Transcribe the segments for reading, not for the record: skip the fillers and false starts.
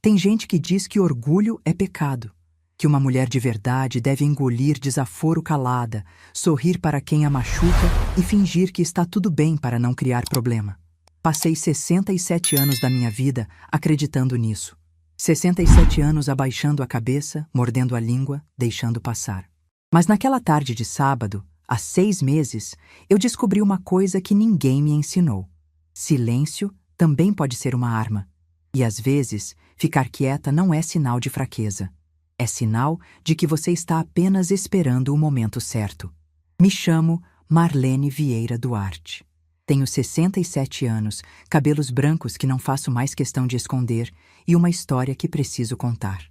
Tem gente que diz que orgulho é pecado, que uma mulher de verdade deve engolir desaforo calada, sorrir para quem a machuca e fingir que está tudo bem para não criar problema. Passei 67 anos da minha vida acreditando nisso. 67 anos abaixando a cabeça, mordendo a língua, deixando passar. Mas naquela tarde de sábado, há 6 meses, eu descobri uma coisa que ninguém me ensinou. Silêncio também pode ser uma arma. E às vezes, ficar quieta não é sinal de fraqueza. É sinal de que você está apenas esperando o momento certo. Me chamo Marlene Vieira Duarte. Tenho 67 anos, cabelos brancos que não faço mais questão de esconder e uma história que preciso contar.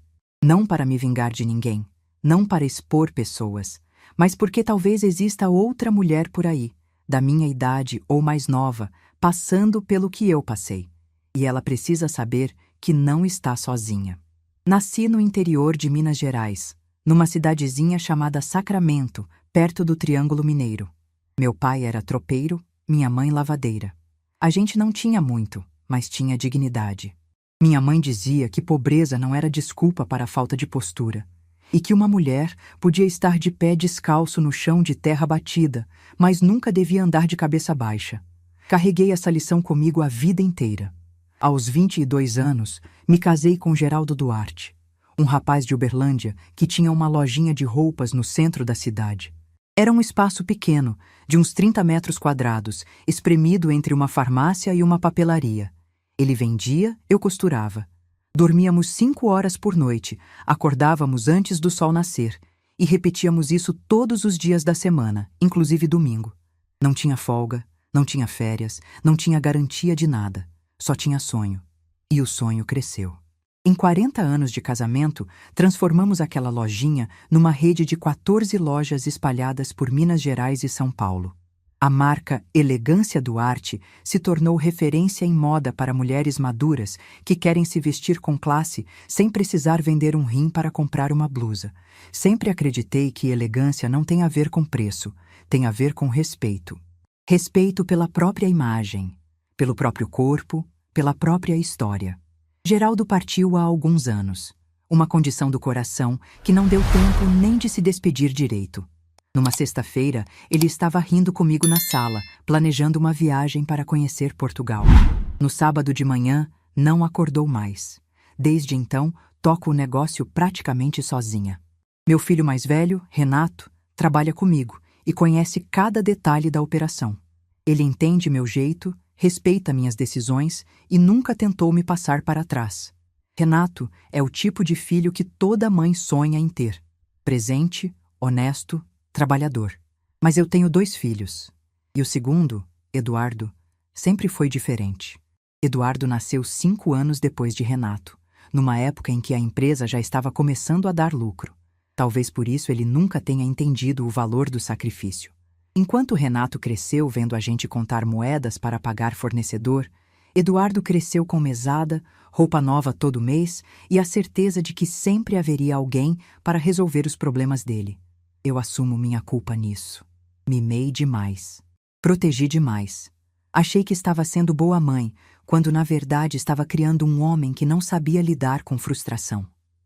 Não para me vingar de ninguém, não para expor pessoas, mas porque talvez exista outra mulher por aí, da minha idade ou mais nova, passando pelo que eu passei. E ela precisa saber que não está sozinha. Nasci no interior de Minas Gerais, numa cidadezinha chamada Sacramento, perto do Triângulo Mineiro. Meu pai era tropeiro, minha mãe lavadeira. A gente não tinha muito, mas tinha dignidade. Minha mãe dizia que pobreza não era desculpa para a falta de postura, e que uma mulher podia estar de pé descalço no chão de terra batida, mas nunca devia andar de cabeça baixa. Carreguei essa lição comigo a vida inteira. Aos 22 anos, me casei com Geraldo Duarte, um rapaz de Uberlândia que tinha uma lojinha de roupas no centro da cidade. Era um espaço pequeno, de uns 30 metros quadrados, espremido entre uma farmácia e uma papelaria. Ele vendia, eu costurava. Dormíamos 5 horas por noite, acordávamos antes do sol nascer, e repetíamos isso todos os dias da semana, inclusive domingo. Não tinha folga, não tinha férias, não tinha garantia de nada. Só tinha sonho. E o sonho cresceu. Em 40 anos de casamento, transformamos aquela lojinha numa rede de 14 lojas espalhadas por Minas Gerais e São Paulo. A marca Elegância Duarte se tornou referência em moda para mulheres maduras que querem se vestir com classe sem precisar vender um rim para comprar uma blusa. Sempre acreditei que elegância não tem a ver com preço, tem a ver com respeito. Respeito pela própria imagem, pelo próprio corpo, pela própria história. Geraldo partiu há alguns anos. Uma condição do coração que não deu tempo nem de se despedir direito. Numa sexta-feira, ele estava rindo comigo na sala, planejando uma viagem para conhecer Portugal. No sábado de manhã, não acordou mais. Desde então, toco o negócio praticamente sozinha. Meu filho mais velho, Renato, trabalha comigo e conhece cada detalhe da operação. Ele entende meu jeito, respeita minhas decisões e nunca tentou me passar para trás. Renato é o tipo de filho que toda mãe sonha em ter. Presente, honesto, trabalhador. Mas eu tenho 2 filhos. E o segundo, Eduardo, sempre foi diferente. Eduardo nasceu 5 anos depois de Renato, numa época em que a empresa já estava começando a dar lucro. Talvez por isso ele nunca tenha entendido o valor do sacrifício. Enquanto Renato cresceu vendo a gente contar moedas para pagar fornecedor, Eduardo cresceu com mesada, roupa nova todo mês e a certeza de que sempre haveria alguém para resolver os problemas dele. Eu assumo minha culpa nisso. Mimei demais. Protegi demais. Achei que estava sendo boa mãe, quando na verdade estava criando um homem que não sabia lidar com frustração.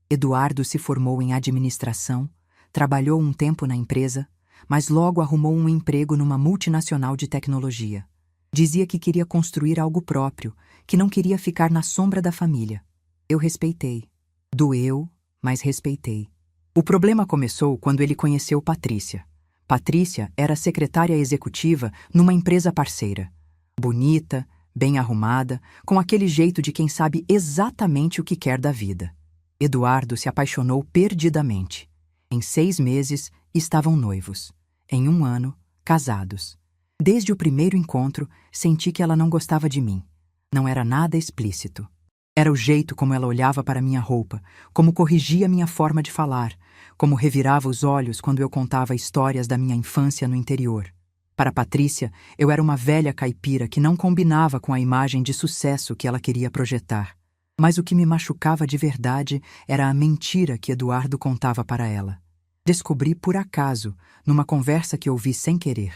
Eduardo se formou em administração, trabalhou um tempo na empresa, mas logo arrumou um emprego numa multinacional de tecnologia. Dizia que queria construir algo próprio, que não queria ficar na sombra da família. Eu respeitei. Doeu, mas respeitei. O problema começou quando ele conheceu Patrícia. Patrícia era secretária executiva numa empresa parceira. Bonita, bem arrumada, com aquele jeito de quem sabe exatamente o que quer da vida. Eduardo se apaixonou perdidamente. Em 6 meses, estavam noivos. Em 1 ano, casados. Desde o primeiro encontro, senti que ela não gostava de mim. Não era nada explícito. Era o jeito como ela olhava para minha roupa, como corrigia minha forma de falar, como revirava os olhos quando eu contava histórias da minha infância no interior. Para Patrícia, eu era uma velha caipira que não combinava com a imagem de sucesso que ela queria projetar. Mas o que me machucava de verdade era a mentira que Eduardo contava para ela. Descobri por acaso, numa conversa que ouvi sem querer.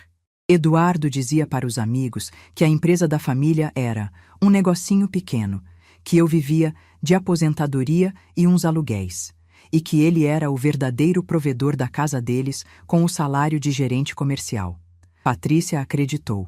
Eduardo dizia para os amigos que a empresa da família era um negocinho pequeno, que eu vivia de aposentadoria e uns aluguéis, e que ele era o verdadeiro provedor da casa deles com o salário de gerente comercial. Patrícia acreditou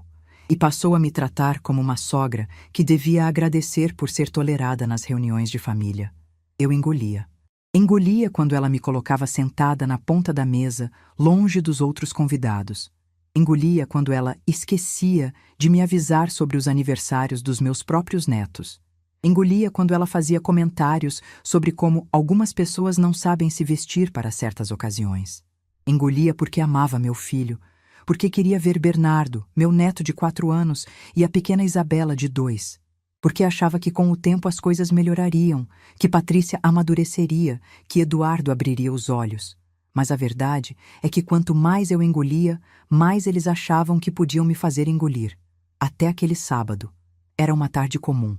e passou a me tratar como uma sogra que devia agradecer por ser tolerada nas reuniões de família. Eu engolia. Engolia quando ela me colocava sentada na ponta da mesa, longe dos outros convidados. Engolia quando ela esquecia de me avisar sobre os aniversários dos meus próprios netos. Engolia quando ela fazia comentários sobre como algumas pessoas não sabem se vestir para certas ocasiões. Engolia porque amava meu filho, porque queria ver Bernardo, meu neto de 4 anos, e a pequena Isabela de 2. Porque achava que com o tempo as coisas melhorariam, que Patrícia amadureceria, que Eduardo abriria os olhos. Mas a verdade é que quanto mais eu engolia, mais eles achavam que podiam me fazer engolir. Até aquele sábado. Era uma tarde comum.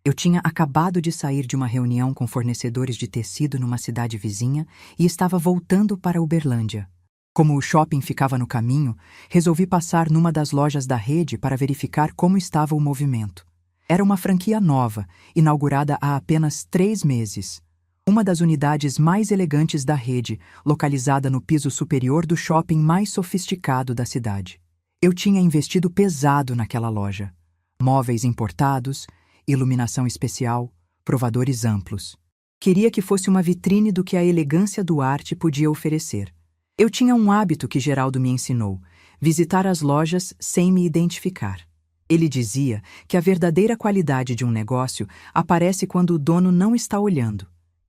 Eu tinha acabado de sair de uma reunião com fornecedores de tecido numa cidade vizinha e estava voltando para Uberlândia. Como o shopping ficava no caminho, resolvi passar numa das lojas da rede para verificar como estava o movimento. Era uma franquia nova, inaugurada há apenas 3 meses. Uma das unidades mais elegantes da rede, localizada no piso superior do shopping mais sofisticado da cidade. Eu tinha investido pesado naquela loja. Móveis importados, iluminação especial, provadores amplos. Queria que fosse uma vitrine do que a elegância do arte podia oferecer. Eu tinha um hábito que Geraldo me ensinou: visitar as lojas sem me identificar. Ele dizia que a verdadeira qualidade de um negócio aparece quando o dono não está olhando.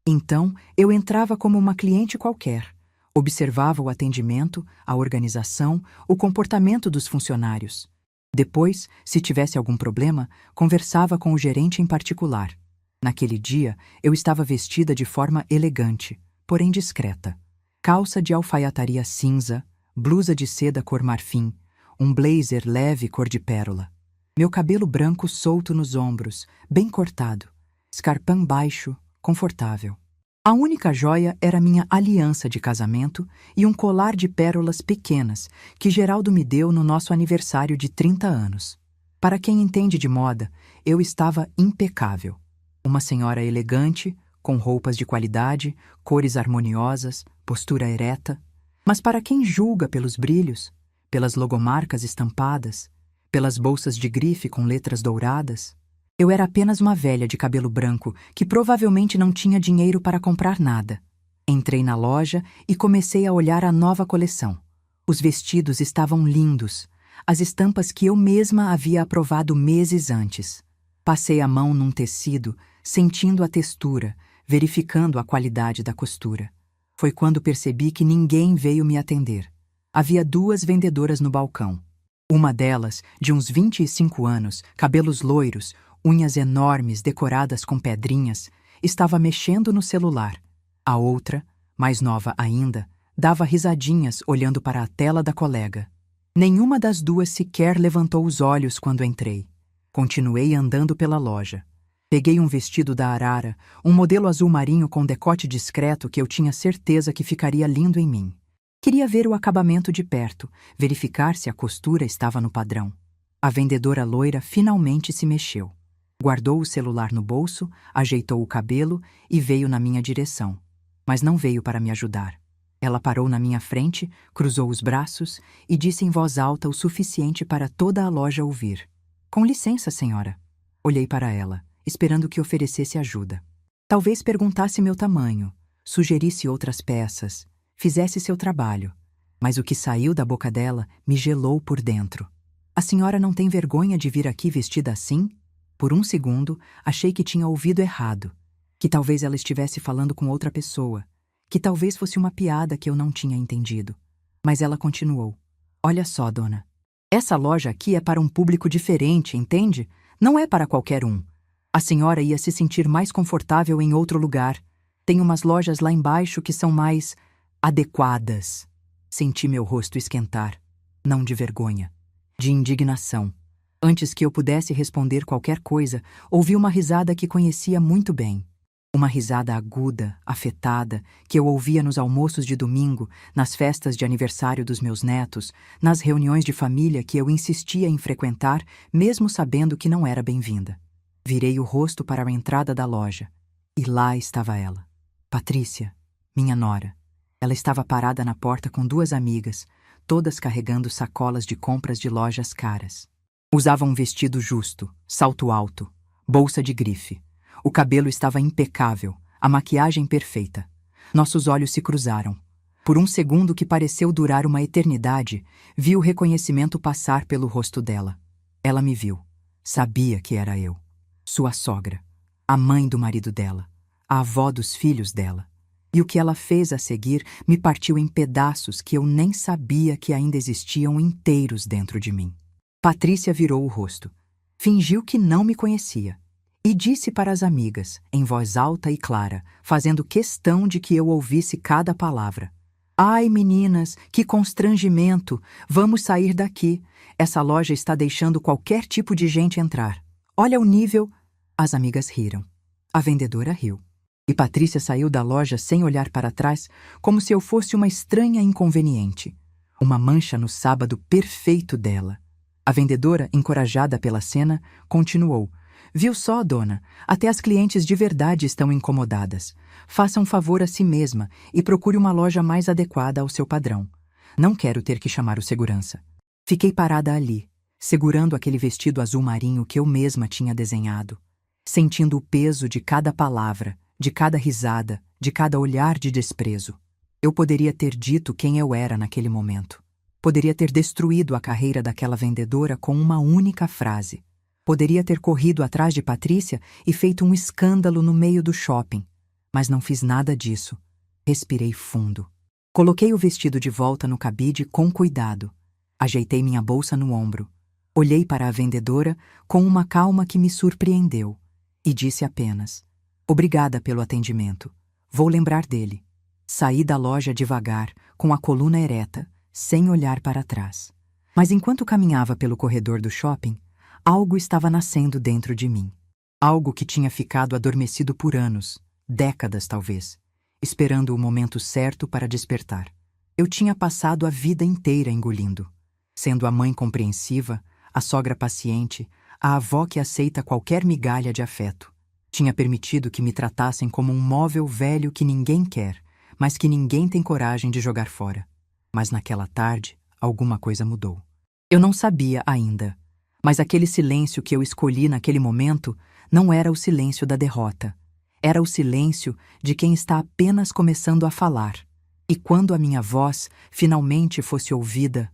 Então, eu entrava como uma cliente qualquer. Observava o atendimento, a organização, o comportamento dos funcionários. Depois, se tivesse algum problema, conversava com o gerente em particular. Naquele dia, eu estava vestida de forma elegante, porém discreta. Calça de alfaiataria cinza, blusa de seda cor marfim, um blazer leve cor de pérola. Meu cabelo branco solto nos ombros, bem cortado, escarpão baixo, confortável. A única joia era minha aliança de casamento e um colar de pérolas pequenas que Geraldo me deu no nosso aniversário de 30 anos. Para quem entende de moda, eu estava impecável. Uma senhora elegante, com roupas de qualidade, cores harmoniosas, postura ereta. Mas para quem julga pelos brilhos, pelas logomarcas estampadas, pelas bolsas de grife com letras douradas, eu era apenas uma velha de cabelo branco que provavelmente não tinha dinheiro para comprar nada. Entrei na loja e comecei a olhar a nova coleção. Os vestidos estavam lindos, as estampas que eu mesma havia aprovado meses antes. Passei a mão num tecido, sentindo a textura, verificando a qualidade da costura. Foi quando percebi que ninguém veio me atender. Havia 2 vendedoras no balcão. Uma delas, de uns 25 anos, cabelos loiros, unhas enormes decoradas com pedrinhas, estava mexendo no celular. A outra, mais nova ainda, dava risadinhas olhando para a tela da colega. Nenhuma das 2 sequer levantou os olhos quando entrei. Continuei andando pela loja. Peguei um vestido da Arara, um modelo azul marinho com decote discreto que eu tinha certeza que ficaria lindo em mim. Queria ver o acabamento de perto, verificar se a costura estava no padrão. A vendedora loira finalmente se mexeu. Guardou o celular no bolso, ajeitou o cabelo e veio na minha direção. Mas não veio para me ajudar. Ela parou na minha frente, cruzou os braços e disse em voz alta o suficiente para toda a loja ouvir: "Com licença, senhora." Olhei para ela, esperando que oferecesse ajuda. Talvez perguntasse meu tamanho, sugerisse outras peças, fizesse seu trabalho. Mas o que saiu da boca dela me gelou por dentro. "A senhora não tem vergonha de vir aqui vestida assim?" Por um segundo, achei que tinha ouvido errado, que talvez ela estivesse falando com outra pessoa, que talvez fosse uma piada que eu não tinha entendido. Mas ela continuou: "Olha só, dona. Essa loja aqui é para um público diferente, entende? Não é para qualquer um. A senhora ia se sentir mais confortável em outro lugar. Tem umas lojas lá embaixo que são mais adequadas." Senti meu rosto esquentar, não de vergonha, de indignação. Antes que eu pudesse responder qualquer coisa, ouvi uma risada que conhecia muito bem. Uma risada aguda, afetada, que eu ouvia nos almoços de domingo, nas festas de aniversário dos meus netos, nas reuniões de família que eu insistia em frequentar, mesmo sabendo que não era bem-vinda. Virei o rosto para a entrada da loja, e lá estava ela. Patrícia, minha nora. Ela estava parada na porta com duas amigas, todas carregando sacolas de compras de lojas caras. Usava um vestido justo, salto alto, bolsa de grife. O cabelo estava impecável, a maquiagem perfeita. Nossos olhos se cruzaram. Por um segundo que pareceu durar uma eternidade, vi o reconhecimento passar pelo rosto dela. Ela me viu. Sabia que era eu. Sua sogra. A mãe do marido dela. A avó dos filhos dela. E o que ela fez a seguir me partiu em pedaços que eu nem sabia que ainda existiam inteiros dentro de mim. Patrícia virou o rosto. Fingiu que não me conhecia. E disse para as amigas, em voz alta e clara, fazendo questão de que eu ouvisse cada palavra. Ai, meninas, que constrangimento! Vamos sair daqui. Essa loja está deixando qualquer tipo de gente entrar. Olha o nível... As amigas riram. A vendedora riu. E Patrícia saiu da loja sem olhar para trás, como se eu fosse uma estranha inconveniente. Uma mancha no sábado perfeito dela. A vendedora, encorajada pela cena, continuou. Viu só, dona? Até as clientes de verdade estão incomodadas. Faça um favor a si mesma e procure uma loja mais adequada ao seu padrão. Não quero ter que chamar o segurança. Fiquei parada ali, segurando aquele vestido azul marinho que eu mesma tinha desenhado, sentindo o peso de cada palavra, de cada risada, de cada olhar de desprezo. Eu poderia ter dito quem eu era naquele momento. Poderia ter destruído a carreira daquela vendedora com uma única frase. Poderia ter corrido atrás de Patrícia e feito um escândalo no meio do shopping. Mas não fiz nada disso. Respirei fundo. Coloquei o vestido de volta no cabide com cuidado. Ajeitei minha bolsa no ombro. Olhei para a vendedora com uma calma que me surpreendeu. E disse apenas: obrigada pelo atendimento. Vou lembrar dele. Saí da loja devagar, com a coluna ereta, sem olhar para trás. Mas enquanto caminhava pelo corredor do shopping, algo estava nascendo dentro de mim. Algo que tinha ficado adormecido por anos, décadas talvez, esperando o momento certo para despertar. Eu tinha passado a vida inteira engolindo, sendo a mãe compreensiva, a sogra paciente, a avó que aceita qualquer migalha de afeto. Tinha permitido que me tratassem como um móvel velho que ninguém quer, mas que ninguém tem coragem de jogar fora. Mas naquela tarde, alguma coisa mudou. Eu não sabia ainda, mas aquele silêncio que eu escolhi naquele momento não era o silêncio da derrota. Era o silêncio de quem está apenas começando a falar. E quando a minha voz finalmente fosse ouvida,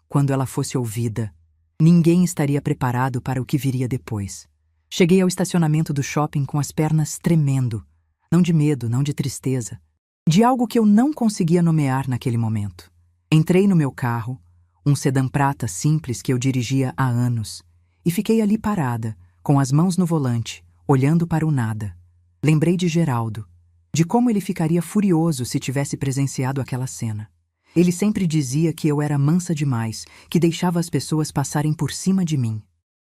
quando ela fosse ouvida, ninguém estaria preparado para o que viria depois. Cheguei ao estacionamento do shopping com as pernas tremendo. Não de medo, não de tristeza. De algo que eu não conseguia nomear naquele momento. Entrei no meu carro, um sedã prata simples que eu dirigia há anos, e fiquei ali parada, com as mãos no volante, olhando para o nada. Lembrei de Geraldo, de como ele ficaria furioso se tivesse presenciado aquela cena. Ele sempre dizia que eu era mansa demais, que deixava as pessoas passarem por cima de mim.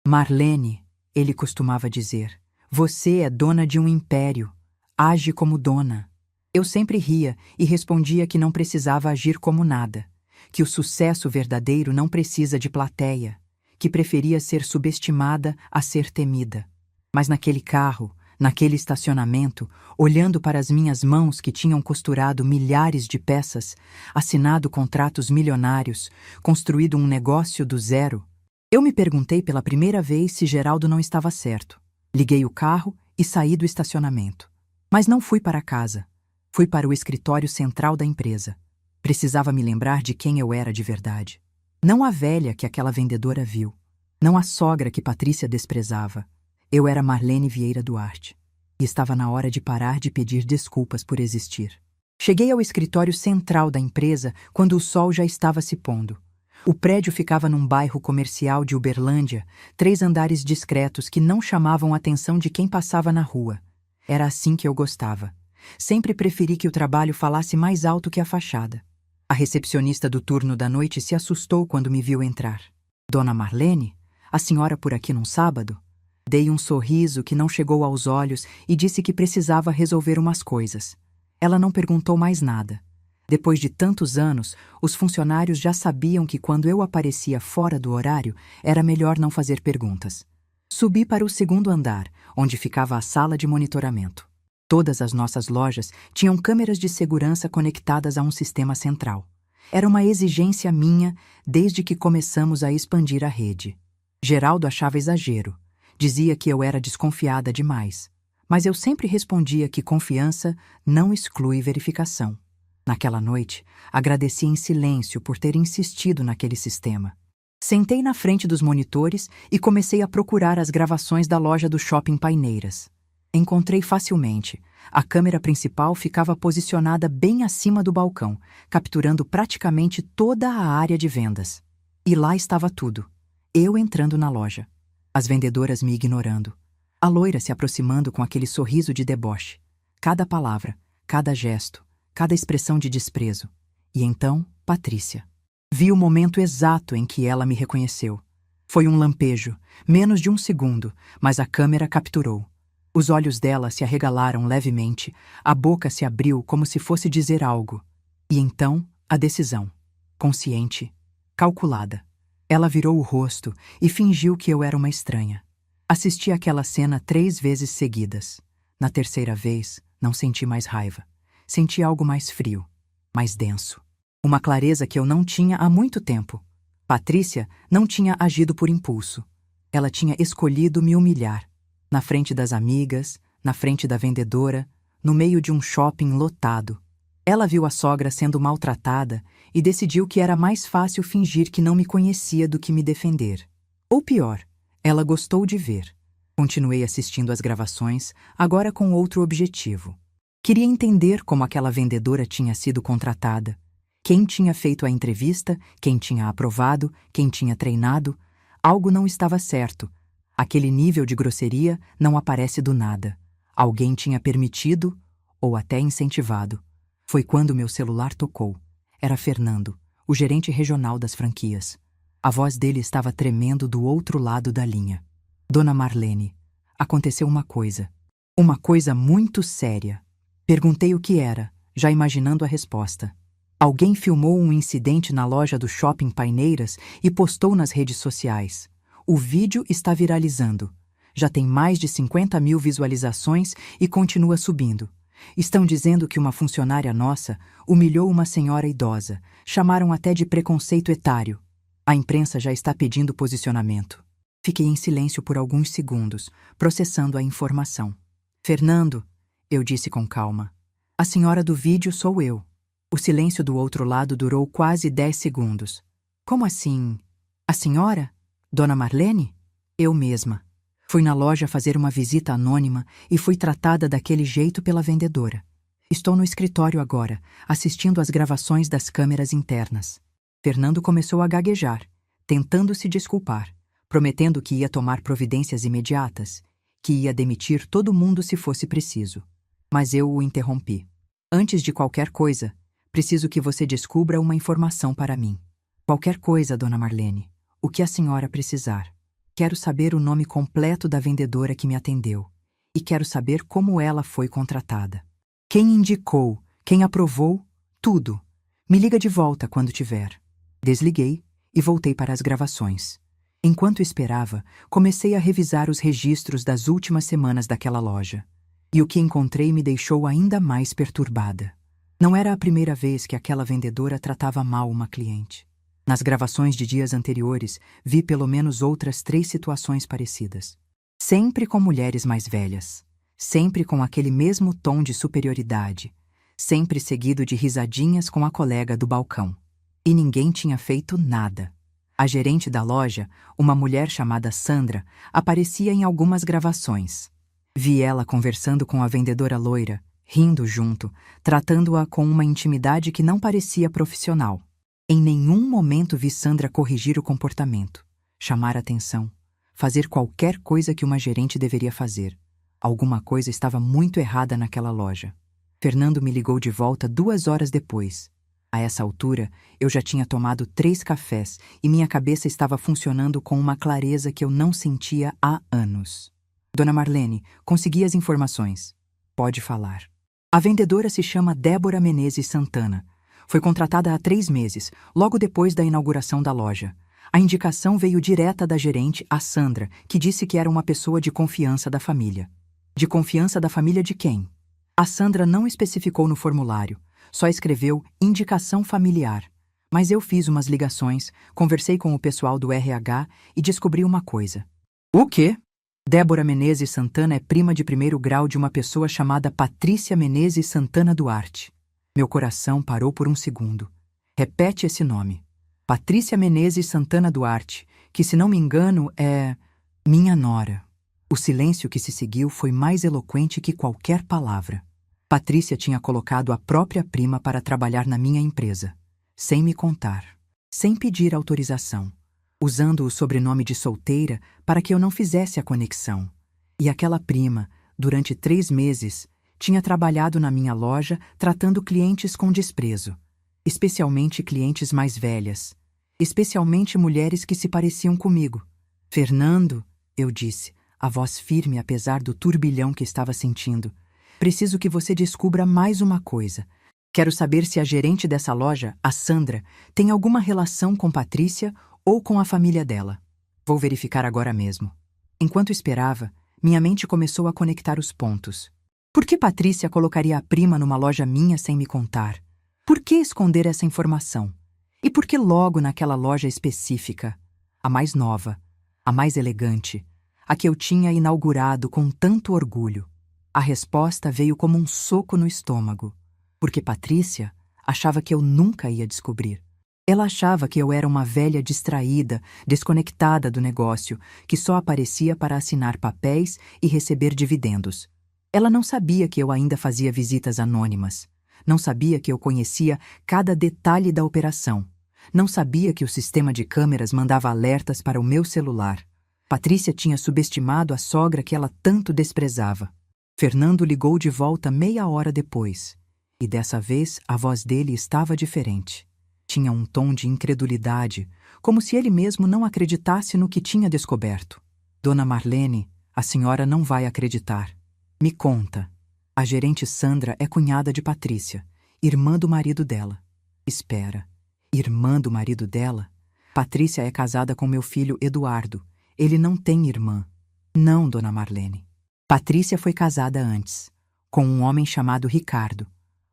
Marlene, ele costumava dizer, você é dona de um império. Age como dona. Eu sempre ria e respondia que não precisava agir como nada, que o sucesso verdadeiro não precisa de plateia, que preferia ser subestimada a ser temida. Mas naquele carro, naquele estacionamento, olhando para as minhas mãos que tinham costurado milhares de peças, assinado contratos milionários, construído um negócio do zero, eu me perguntei pela primeira vez se Geraldo não estava certo. Liguei o carro e saí do estacionamento. Mas não fui para casa. Fui para o escritório central da empresa. Precisava me lembrar de quem eu era de verdade. Não a velha que aquela vendedora viu. Não a sogra que Patrícia desprezava. Eu era Marlene Vieira Duarte. E estava na hora de parar de pedir desculpas por existir. Cheguei ao escritório central da empresa quando o sol já estava se pondo. O prédio ficava num bairro comercial de Uberlândia, 3 andares discretos que não chamavam a atenção de quem passava na rua. Era assim que eu gostava. Sempre preferi que o trabalho falasse mais alto que a fachada. A recepcionista do turno da noite se assustou quando me viu entrar. Dona Marlene? A senhora por aqui num sábado? Dei um sorriso que não chegou aos olhos e disse que precisava resolver umas coisas. Ela não perguntou mais nada. Depois de tantos anos, os funcionários já sabiam que quando eu aparecia fora do horário, era melhor não fazer perguntas. Subi para o segundo andar, onde ficava a sala de monitoramento. Todas as nossas lojas tinham câmeras de segurança conectadas a um sistema central. Era uma exigência minha desde que começamos a expandir a rede. Geraldo achava exagero. Dizia que eu era desconfiada demais. Mas eu sempre respondia que confiança não exclui verificação. Naquela noite, agradeci em silêncio por ter insistido naquele sistema. Sentei na frente dos monitores e comecei a procurar as gravações da loja do Shopping Paineiras. Encontrei facilmente. A câmera principal ficava posicionada bem acima do balcão, capturando praticamente toda a área de vendas. E lá estava tudo. Eu entrando na loja. As vendedoras me ignorando. A loira se aproximando com aquele sorriso de deboche. Cada palavra, cada gesto, cada expressão de desprezo. E então, Patrícia. Vi o momento exato em que ela me reconheceu. Foi um lampejo, menos de um segundo, mas a câmera capturou. Os olhos dela se arregalaram levemente, a boca se abriu como se fosse dizer algo. E então, a decisão. Consciente, calculada. Ela virou o rosto e fingiu que eu era uma estranha. Assisti aquela cena 3 vezes seguidas. Na terceira vez, não senti mais raiva. Senti algo mais frio, mais denso. Uma clareza que eu não tinha há muito tempo. Patrícia não tinha agido por impulso. Ela tinha escolhido me humilhar. Na frente das amigas, na frente da vendedora, no meio de um shopping lotado. Ela viu a sogra sendo maltratada e decidiu que era mais fácil fingir que não me conhecia do que me defender. Ou pior, ela gostou de ver. Continuei assistindo às gravações, agora com outro objetivo. Queria entender como aquela vendedora tinha sido contratada. Quem tinha feito a entrevista, quem tinha aprovado, quem tinha treinado. Algo não estava certo. Aquele nível de grosseria não aparece do nada. Alguém tinha permitido ou até incentivado. Foi quando meu celular tocou. Era Fernando, o gerente regional das franquias. A voz dele estava tremendo do outro lado da linha. Dona Marlene, aconteceu uma coisa. Uma coisa muito séria. Perguntei o que era, já imaginando a resposta. Alguém filmou um incidente na loja do Shopping Paineiras e postou nas redes sociais. O vídeo está viralizando. Já tem mais de 50 mil visualizações e continua subindo. Estão dizendo que uma funcionária nossa humilhou uma senhora idosa. Chamaram até de preconceito etário. A imprensa já está pedindo posicionamento. Fiquei em silêncio por alguns segundos, processando a informação. Fernando, eu disse com calma. A senhora do vídeo sou eu. O silêncio do outro lado durou quase 10 segundos. Como assim? A senhora? Dona Marlene? Eu mesma. Fui na loja fazer uma visita anônima e fui tratada daquele jeito pela vendedora. Estou no escritório agora, assistindo às gravações das câmeras internas. Fernando começou a gaguejar, tentando se desculpar, prometendo que ia tomar providências imediatas, que ia demitir todo mundo se fosse preciso. Mas eu o interrompi. Antes de qualquer coisa, preciso que você descubra uma informação para mim. Qualquer coisa, Dona Marlene. O que a senhora precisar. Quero saber o nome completo da vendedora que me atendeu. E quero saber como ela foi contratada. Quem indicou, quem aprovou, tudo. Me liga de volta quando tiver. Desliguei e voltei para as gravações. Enquanto esperava, comecei a revisar os registros das últimas semanas daquela loja. E o que encontrei me deixou ainda mais perturbada. Não era a primeira vez que aquela vendedora tratava mal uma cliente. Nas gravações de dias anteriores, vi pelo menos outras 3 situações parecidas. Sempre com mulheres mais velhas. Sempre com aquele mesmo tom de superioridade. Sempre seguido de risadinhas com a colega do balcão. E ninguém tinha feito nada. A gerente da loja, uma mulher chamada Sandra, aparecia em algumas gravações. Vi ela conversando com a vendedora loira, rindo junto, tratando-a com uma intimidade que não parecia profissional. Em nenhum momento vi Sandra corrigir o comportamento, chamar atenção, fazer qualquer coisa que uma gerente deveria fazer. Alguma coisa estava muito errada naquela loja. Fernando me ligou de volta 2 horas depois. A essa altura, eu já tinha tomado 3 cafés e minha cabeça estava funcionando com uma clareza que eu não sentia há anos. Dona Marlene, consegui as informações. Pode falar. A vendedora se chama Débora Menezes Santana. Foi contratada há 3 meses, logo depois da inauguração da loja. A indicação veio direta da gerente, a Sandra, que disse que era uma pessoa de confiança da família. De confiança da família de quem? A Sandra não especificou no formulário, só escreveu indicação familiar. Mas eu fiz umas ligações, conversei com o pessoal do RH e descobri uma coisa. O quê? Débora Menezes Santana é prima de primeiro grau de uma pessoa chamada Patrícia Menezes Santana Duarte. Meu coração parou por um segundo. Repete esse nome. Patrícia Menezes Santana Duarte, que, se não me engano, é minha nora. O silêncio que se seguiu foi mais eloquente que qualquer palavra. Patrícia tinha colocado a própria prima para trabalhar na minha empresa, sem me contar, sem pedir autorização, usando o sobrenome de solteira para que eu não fizesse a conexão. E aquela prima, durante 3 meses, tinha trabalhado na minha loja tratando clientes com desprezo, especialmente clientes mais velhas, especialmente mulheres que se pareciam comigo. Fernando, eu disse, a voz firme apesar do turbilhão que estava sentindo, preciso que você descubra mais uma coisa. Quero saber se a gerente dessa loja, a Sandra, tem alguma relação com Patrícia ou com a família dela. Vou verificar agora mesmo. Enquanto esperava, minha mente começou a conectar os pontos. Por que Patrícia colocaria a prima numa loja minha sem me contar? Por que esconder essa informação? E por que logo naquela loja específica? A mais nova, a mais elegante, a que eu tinha inaugurado com tanto orgulho. A resposta veio como um soco no estômago, porque Patrícia achava que eu nunca ia descobrir. Ela achava que eu era uma velha distraída, desconectada do negócio, que só aparecia para assinar papéis e receber dividendos. Ela não sabia que eu ainda fazia visitas anônimas. Não sabia que eu conhecia cada detalhe da operação. Não sabia que o sistema de câmeras mandava alertas para o meu celular. Patrícia tinha subestimado a sogra que ela tanto desprezava. Fernando ligou de volta meia hora depois, e dessa vez a voz dele estava diferente. Tinha um tom de incredulidade, como se ele mesmo não acreditasse no que tinha descoberto. Dona Marlene, a senhora não vai acreditar. Me conta. A gerente Sandra é cunhada de Patrícia, irmã do marido dela. Espera, irmã do marido dela? Patrícia é casada com meu filho Eduardo. Ele não tem irmã. Não, Dona Marlene. Patrícia foi casada antes, com um homem chamado Ricardo.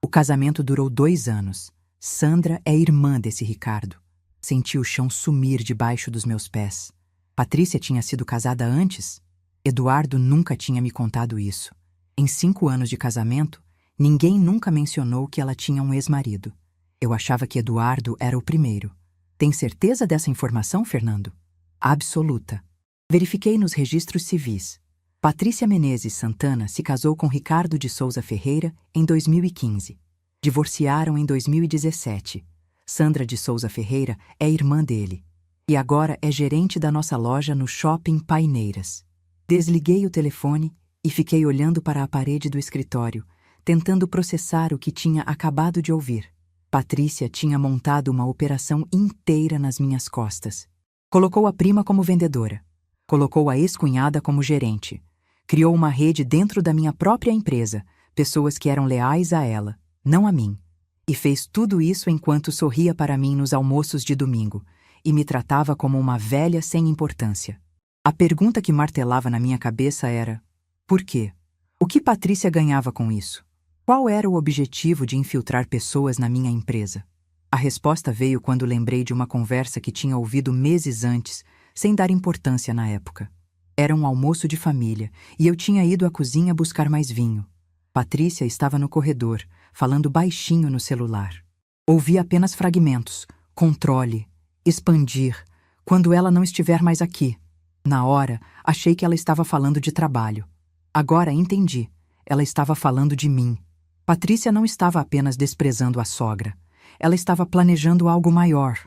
O casamento durou 2 anos. Sandra é irmã desse Ricardo. Senti o chão sumir debaixo dos meus pés. Patrícia tinha sido casada antes? Eduardo nunca tinha me contado isso. Em 5 anos de casamento, ninguém nunca mencionou que ela tinha um ex-marido. Eu achava que Eduardo era o primeiro. Tem certeza dessa informação, Fernando? Absoluta. Verifiquei nos registros civis. Patrícia Menezes Santana se casou com Ricardo de Souza Ferreira em 2015. Divorciaram em 2017. Sandra de Souza Ferreira é irmã dele. E agora é gerente da nossa loja no Shopping Paineiras. Desliguei o telefone e fiquei olhando para a parede do escritório, tentando processar o que tinha acabado de ouvir. Patrícia tinha montado uma operação inteira nas minhas costas. Colocou a prima como vendedora. Colocou a ex-cunhada como gerente. Criou uma rede dentro da minha própria empresa, pessoas que eram leais a ela, não a mim. E fez tudo isso enquanto sorria para mim nos almoços de domingo e me tratava como uma velha sem importância. A pergunta que martelava na minha cabeça era: por quê? O que Patrícia ganhava com isso? Qual era o objetivo de infiltrar pessoas na minha empresa? A resposta veio quando lembrei de uma conversa que tinha ouvido meses antes, sem dar importância na época. Era um almoço de família e eu tinha ido à cozinha buscar mais vinho. Patrícia estava no corredor, falando baixinho no celular. Ouvi apenas fragmentos: controle, expandir, quando ela não estiver mais aqui. Na hora, achei que ela estava falando de trabalho. Agora entendi. Ela estava falando de mim. Patrícia não estava apenas desprezando a sogra. Ela estava planejando algo maior.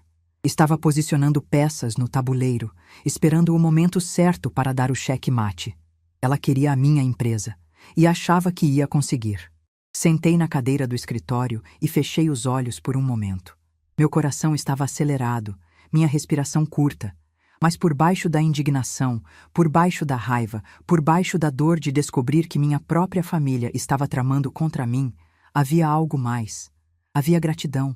Estava posicionando peças no tabuleiro, esperando o momento certo para dar o cheque-mate. Ela queria a minha empresa e achava que ia conseguir. Sentei na cadeira do escritório e fechei os olhos por um momento. Meu coração estava acelerado, minha respiração curta. Mas por baixo da indignação, por baixo da raiva, por baixo da dor de descobrir que minha própria família estava tramando contra mim, havia algo mais. Havia gratidão.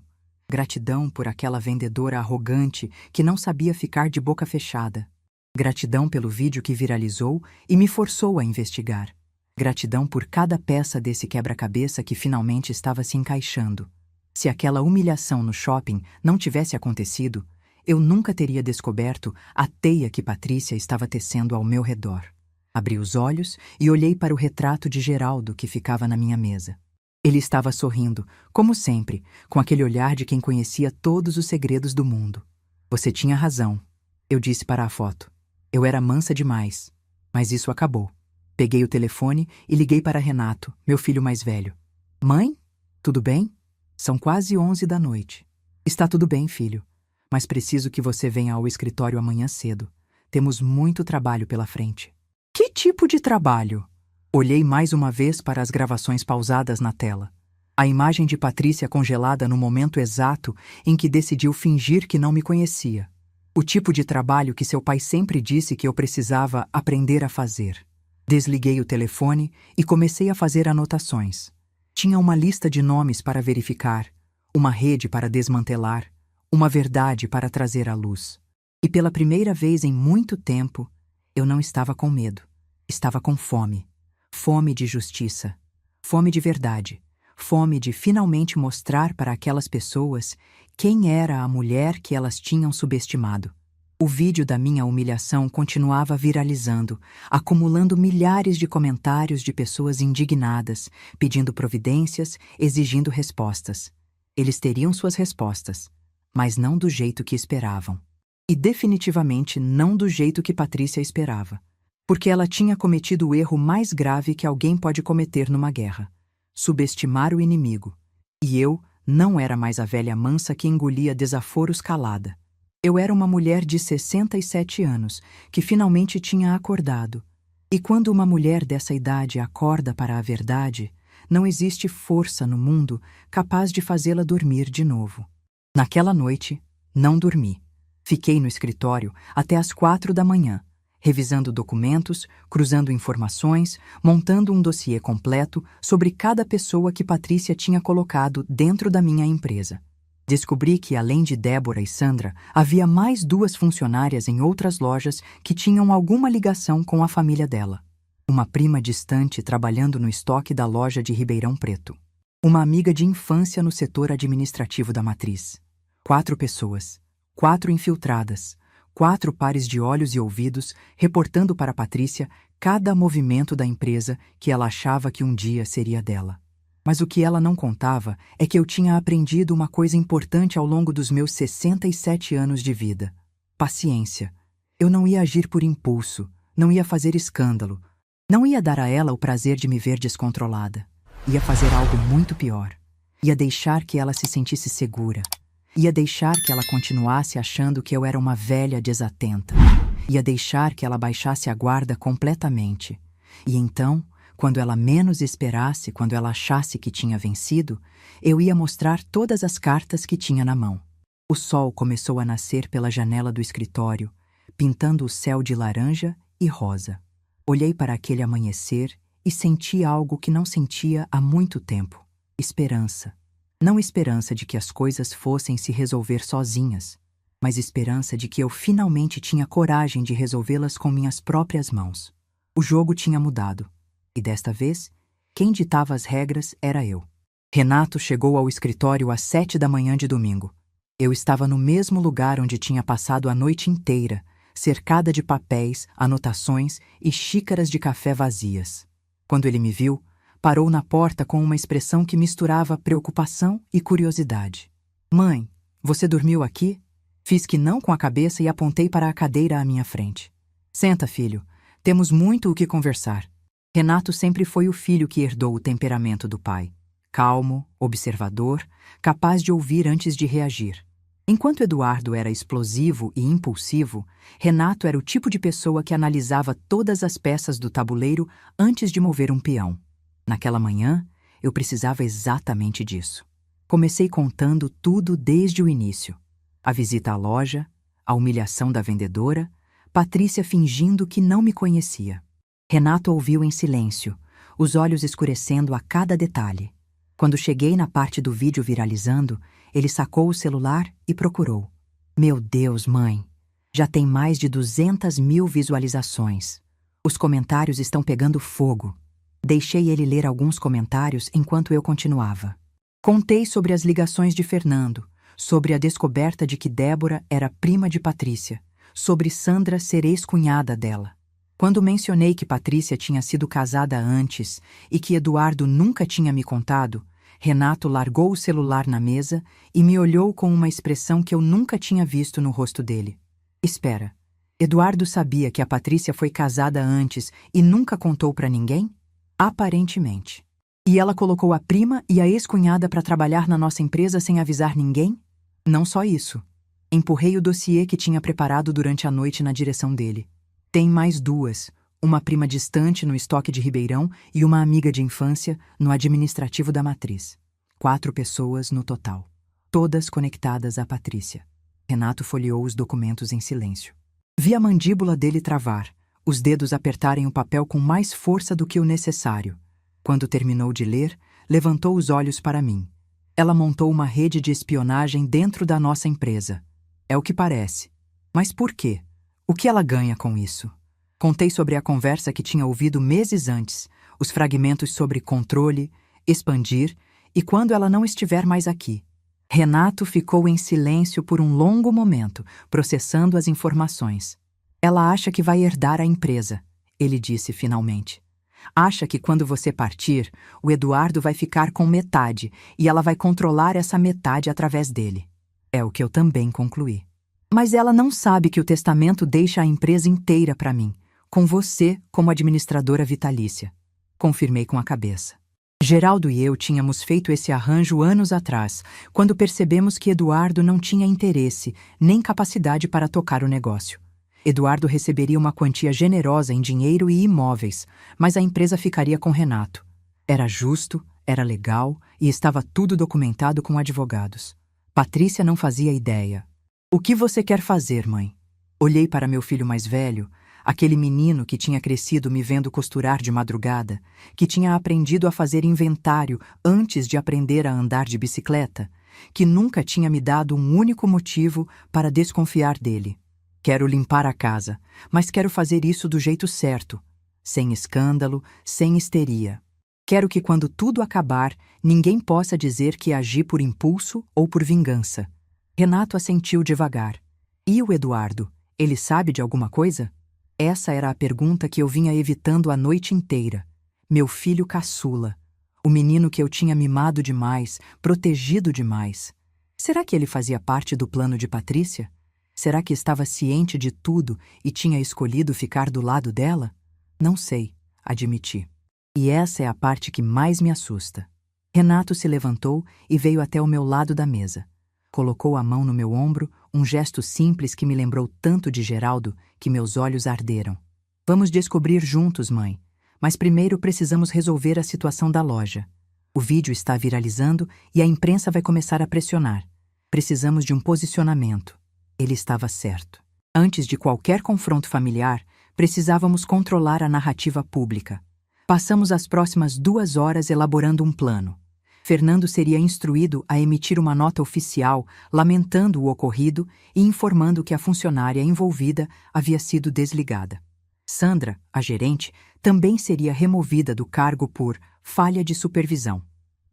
Gratidão por aquela vendedora arrogante que não sabia ficar de boca fechada. Gratidão pelo vídeo que viralizou e me forçou a investigar. Gratidão por cada peça desse quebra-cabeça que finalmente estava se encaixando. Se aquela humilhação no shopping não tivesse acontecido, eu nunca teria descoberto a teia que Patrícia estava tecendo ao meu redor. Abri os olhos e olhei para o retrato de Geraldo que ficava na minha mesa. Ele estava sorrindo, como sempre, com aquele olhar de quem conhecia todos os segredos do mundo. Você tinha razão, eu disse para a foto. Eu era mansa demais, mas isso acabou. Peguei o telefone e liguei para Renato, meu filho mais velho. Mãe, tudo bem? São quase 11 da noite. Está tudo bem, filho, mas preciso que você venha ao escritório amanhã cedo. Temos muito trabalho pela frente. Que tipo de trabalho? Olhei mais uma vez para as gravações pausadas na tela. A imagem de Patrícia congelada no momento exato em que decidiu fingir que não me conhecia. O tipo de trabalho que seu pai sempre disse que eu precisava aprender a fazer. Desliguei o telefone e comecei a fazer anotações. Tinha uma lista de nomes para verificar, uma rede para desmantelar, uma verdade para trazer à luz. E pela primeira vez em muito tempo, eu não estava com medo. Estava com fome. Fome de justiça. Fome de verdade. Fome de finalmente mostrar para aquelas pessoas quem era a mulher que elas tinham subestimado. O vídeo da minha humilhação continuava viralizando, acumulando milhares de comentários de pessoas indignadas, pedindo providências, exigindo respostas. Eles teriam suas respostas, mas não do jeito que esperavam. E definitivamente não do jeito que Patrícia esperava. Porque ela tinha cometido o erro mais grave que alguém pode cometer numa guerra: subestimar o inimigo. E eu não era mais a velha mansa que engolia desaforos calada. Eu era uma mulher de 67 anos, que finalmente tinha acordado. E quando uma mulher dessa idade acorda para a verdade, não existe força no mundo capaz de fazê-la dormir de novo. Naquela noite, não dormi. Fiquei no escritório até às 4 da manhã, revisando documentos, cruzando informações, montando um dossiê completo sobre cada pessoa que Patrícia tinha colocado dentro da minha empresa. Descobri que, além de Débora e Sandra, havia mais 2 funcionárias em outras lojas que tinham alguma ligação com a família dela. Uma prima distante trabalhando no estoque da loja de Ribeirão Preto. Uma amiga de infância no setor administrativo da matriz. 4 pessoas, 4 infiltradas, 4 pares de olhos e ouvidos reportando para Patrícia cada movimento da empresa que ela achava que um dia seria dela. Mas o que ela não contava é que eu tinha aprendido uma coisa importante ao longo dos meus 67 anos de vida. Paciência. Eu não ia agir por impulso, não ia fazer escândalo, não ia dar a ela o prazer de me ver descontrolada. Ia fazer algo muito pior. Ia deixar que ela se sentisse segura. Ia deixar que ela continuasse achando que eu era uma velha desatenta. Ia deixar que ela baixasse a guarda completamente. E então, quando ela menos esperasse, quando ela achasse que tinha vencido, eu ia mostrar todas as cartas que tinha na mão. O sol começou a nascer pela janela do escritório, pintando o céu de laranja e rosa. Olhei para aquele amanhecer e senti algo que não sentia há muito tempo: esperança. Não esperança de que as coisas fossem se resolver sozinhas, mas esperança de que eu finalmente tinha coragem de resolvê-las com minhas próprias mãos. O jogo tinha mudado. E desta vez, quem ditava as regras era eu. Renato chegou ao escritório às 7 da manhã de domingo. Eu estava no mesmo lugar onde tinha passado a noite inteira, cercada de papéis, anotações e xícaras de café vazias. Quando ele me viu, parou na porta com uma expressão que misturava preocupação e curiosidade. Mãe, você dormiu aqui? Fiz que não com a cabeça e apontei para a cadeira à minha frente. Senta, filho. Temos muito o que conversar. Renato sempre foi o filho que herdou o temperamento do pai. Calmo, observador, capaz de ouvir antes de reagir. Enquanto Eduardo era explosivo e impulsivo, Renato era o tipo de pessoa que analisava todas as peças do tabuleiro antes de mover um peão. Naquela manhã, eu precisava exatamente disso. Comecei contando tudo desde o início. A visita à loja, a humilhação da vendedora, Patrícia fingindo que não me conhecia. Renato ouviu em silêncio, os olhos escurecendo a cada detalhe. Quando cheguei na parte do vídeo viralizando, Ele sacou o celular e procurou. Meu Deus, mãe! Já tem mais de 200.000 visualizações. Os comentários estão pegando fogo. Deixei ele ler alguns comentários enquanto eu continuava. Contei sobre as ligações de Fernando, sobre a descoberta de que Débora era prima de Patrícia, sobre Sandra ser ex-cunhada dela. Quando mencionei que Patrícia tinha sido casada antes e que Eduardo nunca tinha me contado, Renato largou o celular na mesa e me olhou com uma expressão que eu nunca tinha visto no rosto dele. Espera, Eduardo sabia que a Patrícia foi casada antes e nunca contou pra ninguém? Aparentemente. E ela colocou a prima e a ex-cunhada para trabalhar na nossa empresa sem avisar ninguém? Não só isso. Empurrei o dossiê que tinha preparado durante a noite na direção dele. Tem mais duas, uma prima distante no estoque de Ribeirão e uma amiga de infância no administrativo da matriz. 4 pessoas no total, todas conectadas à Patrícia. Renato folheou os documentos em silêncio. Vi a mandíbula dele travar, os dedos apertarem o papel com mais força do que o necessário. Quando terminou de ler, levantou os olhos para mim. Ela montou uma rede de espionagem dentro da nossa empresa. É o que parece. Mas por quê? O que ela ganha com isso? Contei sobre a conversa que tinha ouvido meses antes, os fragmentos sobre controle, expandir e quando ela não estiver mais aqui. Renato ficou em silêncio por um longo momento, processando as informações. Ela acha que vai herdar a empresa, ele disse finalmente. Acha que quando você partir, o Eduardo vai ficar com metade e ela vai controlar essa metade através dele. É o que eu também concluí. Mas ela não sabe que o testamento deixa a empresa inteira para mim, com você como administradora vitalícia. Confirmei com a cabeça. Geraldo e eu tínhamos feito esse arranjo anos atrás, quando percebemos que Eduardo não tinha interesse nem capacidade para tocar o negócio. Eduardo receberia uma quantia generosa em dinheiro e imóveis, mas a empresa ficaria com Renato. Era justo, era legal e estava tudo documentado com advogados. Patrícia não fazia ideia. O que você quer fazer, mãe? Olhei para meu filho mais velho, aquele menino que tinha crescido me vendo costurar de madrugada, que tinha aprendido a fazer inventário antes de aprender a andar de bicicleta, que nunca tinha me dado um único motivo para desconfiar dele. Quero limpar a casa, mas quero fazer isso do jeito certo, sem escândalo, sem histeria. Quero que quando tudo acabar, ninguém possa dizer que agi por impulso ou por vingança. Renato assentiu devagar. E o Eduardo? Ele sabe de alguma coisa? Essa era a pergunta que eu vinha evitando a noite inteira. Meu filho caçula. O menino que eu tinha mimado demais, protegido demais. Será que ele fazia parte do plano de Patrícia? Será que estava ciente de tudo e tinha escolhido ficar do lado dela? Não sei, admiti. E essa é a parte que mais me assusta. Renato se levantou e veio até o meu lado da mesa. Colocou a mão no meu ombro, um gesto simples que me lembrou tanto de Geraldo que meus olhos arderam. Vamos descobrir juntos, mãe. Mas primeiro precisamos resolver a situação da loja. O vídeo está viralizando e a imprensa vai começar a pressionar. Precisamos de um posicionamento. Ele estava certo. Antes de qualquer confronto familiar, precisávamos controlar a narrativa pública. Passamos as próximas 2 horas elaborando um plano. Fernando seria instruído a emitir uma nota oficial lamentando o ocorrido e informando que a funcionária envolvida havia sido desligada. Sandra, a gerente, também seria removida do cargo por falha de supervisão.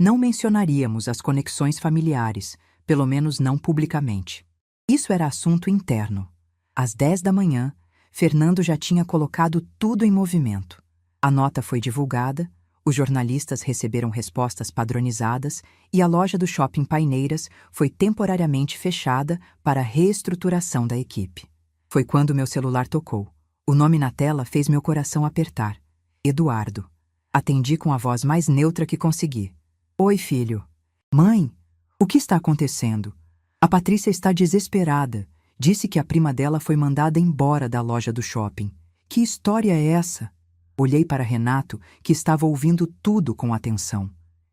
Não mencionaríamos as conexões familiares, pelo menos não publicamente. Isso era assunto interno. Às 10 da manhã, Fernando já tinha colocado tudo em movimento. A nota foi divulgada, os jornalistas receberam respostas padronizadas e a loja do Shopping Paineiras foi temporariamente fechada para a reestruturação da equipe. Foi quando meu celular tocou. O nome na tela fez meu coração apertar. Eduardo. Atendi com a voz mais neutra que consegui. Oi, filho. Mãe, o que está acontecendo? A Patrícia está desesperada. Disse que a prima dela foi mandada embora da loja do shopping. Que história é essa? Olhei para Renato, que estava ouvindo tudo com atenção.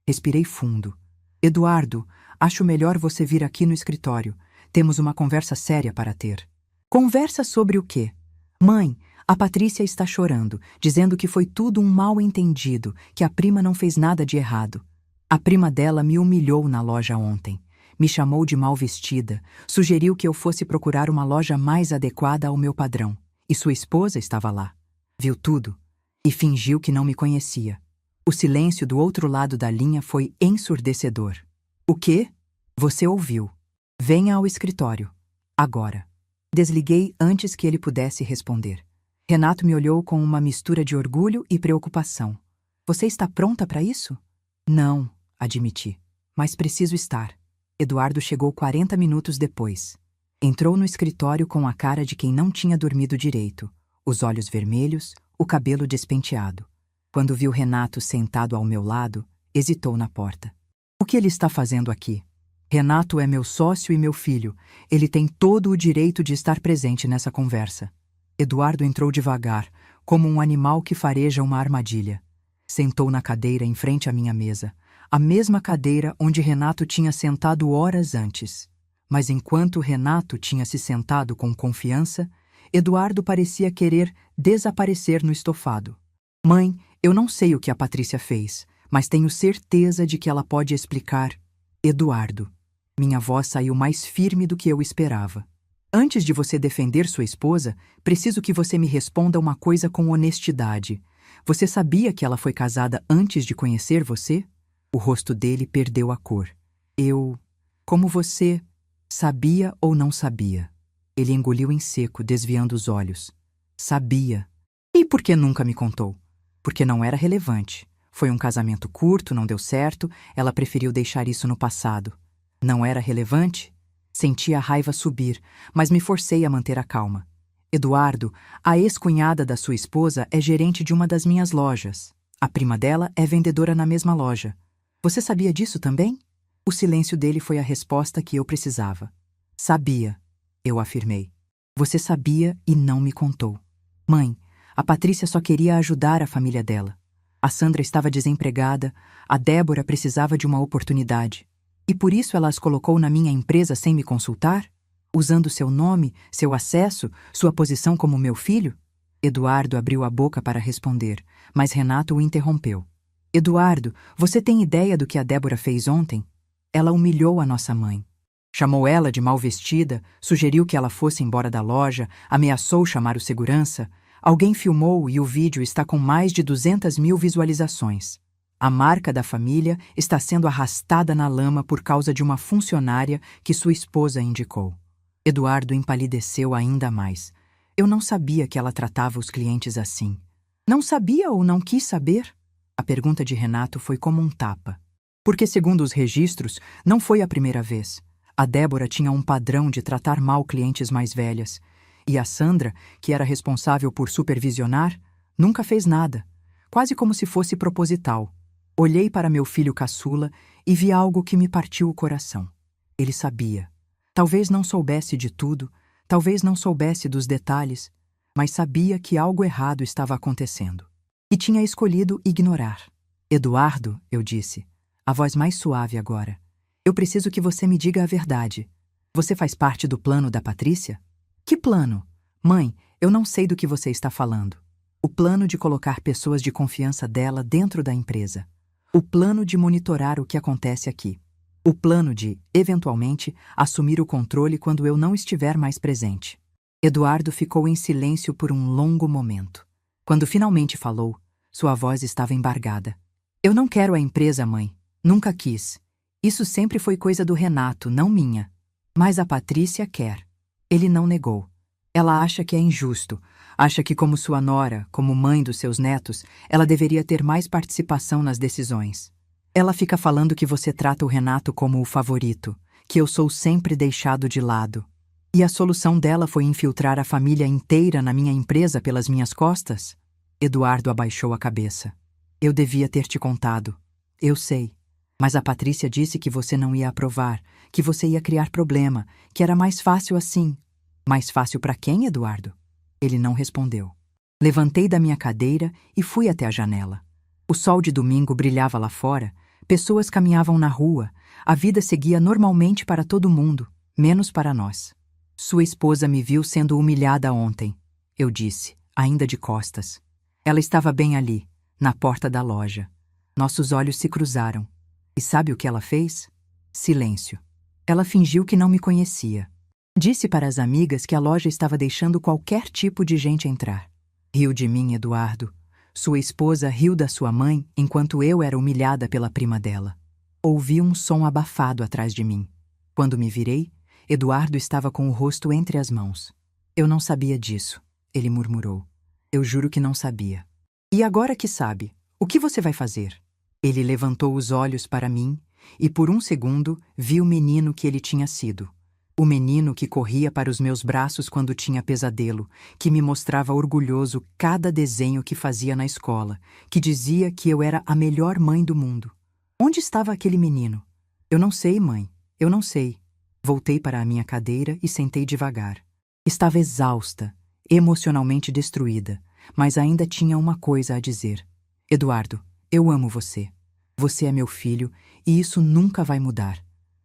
Respirei fundo. Eduardo, acho melhor você vir aqui no escritório. Temos uma conversa séria para ter. Conversa sobre o quê? Mãe, a Patrícia está chorando, dizendo que foi tudo um mal-entendido, que a prima não fez nada de errado. A prima dela me humilhou na loja ontem. Me chamou de mal vestida, sugeriu que eu fosse procurar uma loja mais adequada ao meu padrão. E sua esposa estava lá. Viu tudo e fingiu que não me conhecia. O silêncio do outro lado da linha foi ensurdecedor. O quê? Você ouviu. Venha ao escritório. Agora. Desliguei antes que ele pudesse responder. Renato me olhou com uma mistura de orgulho e preocupação. Você está pronta para isso? Não, admiti. Mas preciso estar. Eduardo chegou 40 minutos depois. Entrou no escritório com a cara de quem não tinha dormido direito, os olhos vermelhos, o cabelo despenteado. Quando viu Renato sentado ao meu lado, hesitou na porta. O que ele está fazendo aqui? Renato é meu sócio e meu filho. Ele tem todo o direito de estar presente nessa conversa. Eduardo entrou devagar, como um animal que fareja uma armadilha. Sentou na cadeira em frente à minha mesa, a mesma cadeira onde Renato tinha sentado horas antes. Mas enquanto Renato tinha se sentado com confiança, Eduardo parecia querer desaparecer no estofado. Mãe, eu não sei o que a Patrícia fez, mas tenho certeza de que ela pode explicar. Eduardo. Minha voz saiu mais firme do que eu esperava. Antes de você defender sua esposa, preciso que você me responda uma coisa com honestidade. Você sabia que ela foi casada antes de conhecer você? O rosto dele perdeu a cor. Como você sabia ou não sabia? Ele engoliu em seco, desviando os olhos. Sabia. E por que nunca me contou? Porque não era relevante. Foi um casamento curto, não deu certo, ela preferiu deixar isso no passado. Não era relevante? Senti a raiva subir, mas me forcei a manter a calma. Eduardo, a ex-cunhada da sua esposa, é gerente de uma das minhas lojas. A prima dela é vendedora na mesma loja. Você sabia disso também? O silêncio dele foi a resposta que eu precisava. Sabia, eu afirmei. Você sabia e não me contou. Mãe, a Patrícia só queria ajudar a família dela. A Sandra estava desempregada, a Débora precisava de uma oportunidade. E por isso ela as colocou na minha empresa sem me consultar? Usando seu nome, seu acesso, sua posição como meu filho? Eduardo abriu a boca para responder, mas Renato o interrompeu. Eduardo, você tem ideia do que a Débora fez ontem? Ela humilhou a nossa mãe. Chamou ela de mal vestida, sugeriu que ela fosse embora da loja, ameaçou chamar o segurança. Alguém filmou e o vídeo está com mais de 200.000 visualizações. A marca da família está sendo arrastada na lama por causa de uma funcionária que sua esposa indicou. Eduardo empalideceu ainda mais. Eu não sabia que ela tratava os clientes assim. Não sabia ou não quis saber? A pergunta de Renato foi como um tapa. Porque, segundo os registros, não foi a primeira vez. A Débora tinha um padrão de tratar mal clientes mais velhas. E a Sandra, que era responsável por supervisionar, nunca fez nada. Quase como se fosse proposital. Olhei para meu filho caçula e vi algo que me partiu o coração. Ele sabia. Talvez não soubesse de tudo, talvez não soubesse dos detalhes, mas sabia que algo errado estava acontecendo. E tinha escolhido ignorar. Eduardo, eu disse, a voz mais suave agora. Eu preciso que você me diga a verdade. Você faz parte do plano da Patrícia? Que plano? Mãe, eu não sei do que você está falando. O plano de colocar pessoas de confiança dela dentro da empresa. O plano de monitorar o que acontece aqui. O plano de, eventualmente, assumir o controle quando eu não estiver mais presente. Eduardo ficou em silêncio por um longo momento. Quando finalmente falou, sua voz estava embargada. Eu não quero a empresa, mãe. Nunca quis. Isso sempre foi coisa do Renato, não minha. Mas a Patrícia quer. Ele não negou. Ela acha que é injusto. Acha que, como sua nora, como mãe dos seus netos, ela deveria ter mais participação nas decisões. Ela fica falando que você trata o Renato como o favorito, que eu sou sempre deixado de lado. E a solução dela foi infiltrar a família inteira na minha empresa pelas minhas costas? Eduardo abaixou a cabeça. Eu devia ter te contado. Eu sei. Mas a Patrícia disse que você não ia aprovar, que você ia criar problema, que era mais fácil assim. Mais fácil para quem, Eduardo? Ele não respondeu. Levantei da minha cadeira e fui até a janela. O sol de domingo brilhava lá fora, pessoas caminhavam na rua, a vida seguia normalmente para todo mundo, menos para nós. Sua esposa me viu sendo humilhada ontem, eu disse, ainda de costas. Ela estava bem ali, na porta da loja. Nossos olhos se cruzaram. E sabe o que ela fez? Silêncio. Ela fingiu que não me conhecia. Disse para as amigas que a loja estava deixando qualquer tipo de gente entrar. Riu de mim, Eduardo. Sua esposa riu da sua mãe enquanto eu era humilhada pela prima dela. Ouvi um som abafado atrás de mim. Quando me virei, Eduardo estava com o rosto entre as mãos. Eu não sabia disso, ele murmurou. Eu juro que não sabia. E agora que sabe, o que você vai fazer? Ele levantou os olhos para mim e por um segundo vi o menino que ele tinha sido. O menino que corria para os meus braços quando tinha pesadelo, que me mostrava orgulhoso cada desenho que fazia na escola, que dizia que eu era a melhor mãe do mundo. Onde estava aquele menino? Eu não sei, mãe, eu não sei. Voltei para a minha cadeira e sentei devagar. Estava exausta, emocionalmente destruída, mas ainda tinha uma coisa a dizer. Eduardo, eu amo você. Você é meu filho e isso nunca vai mudar.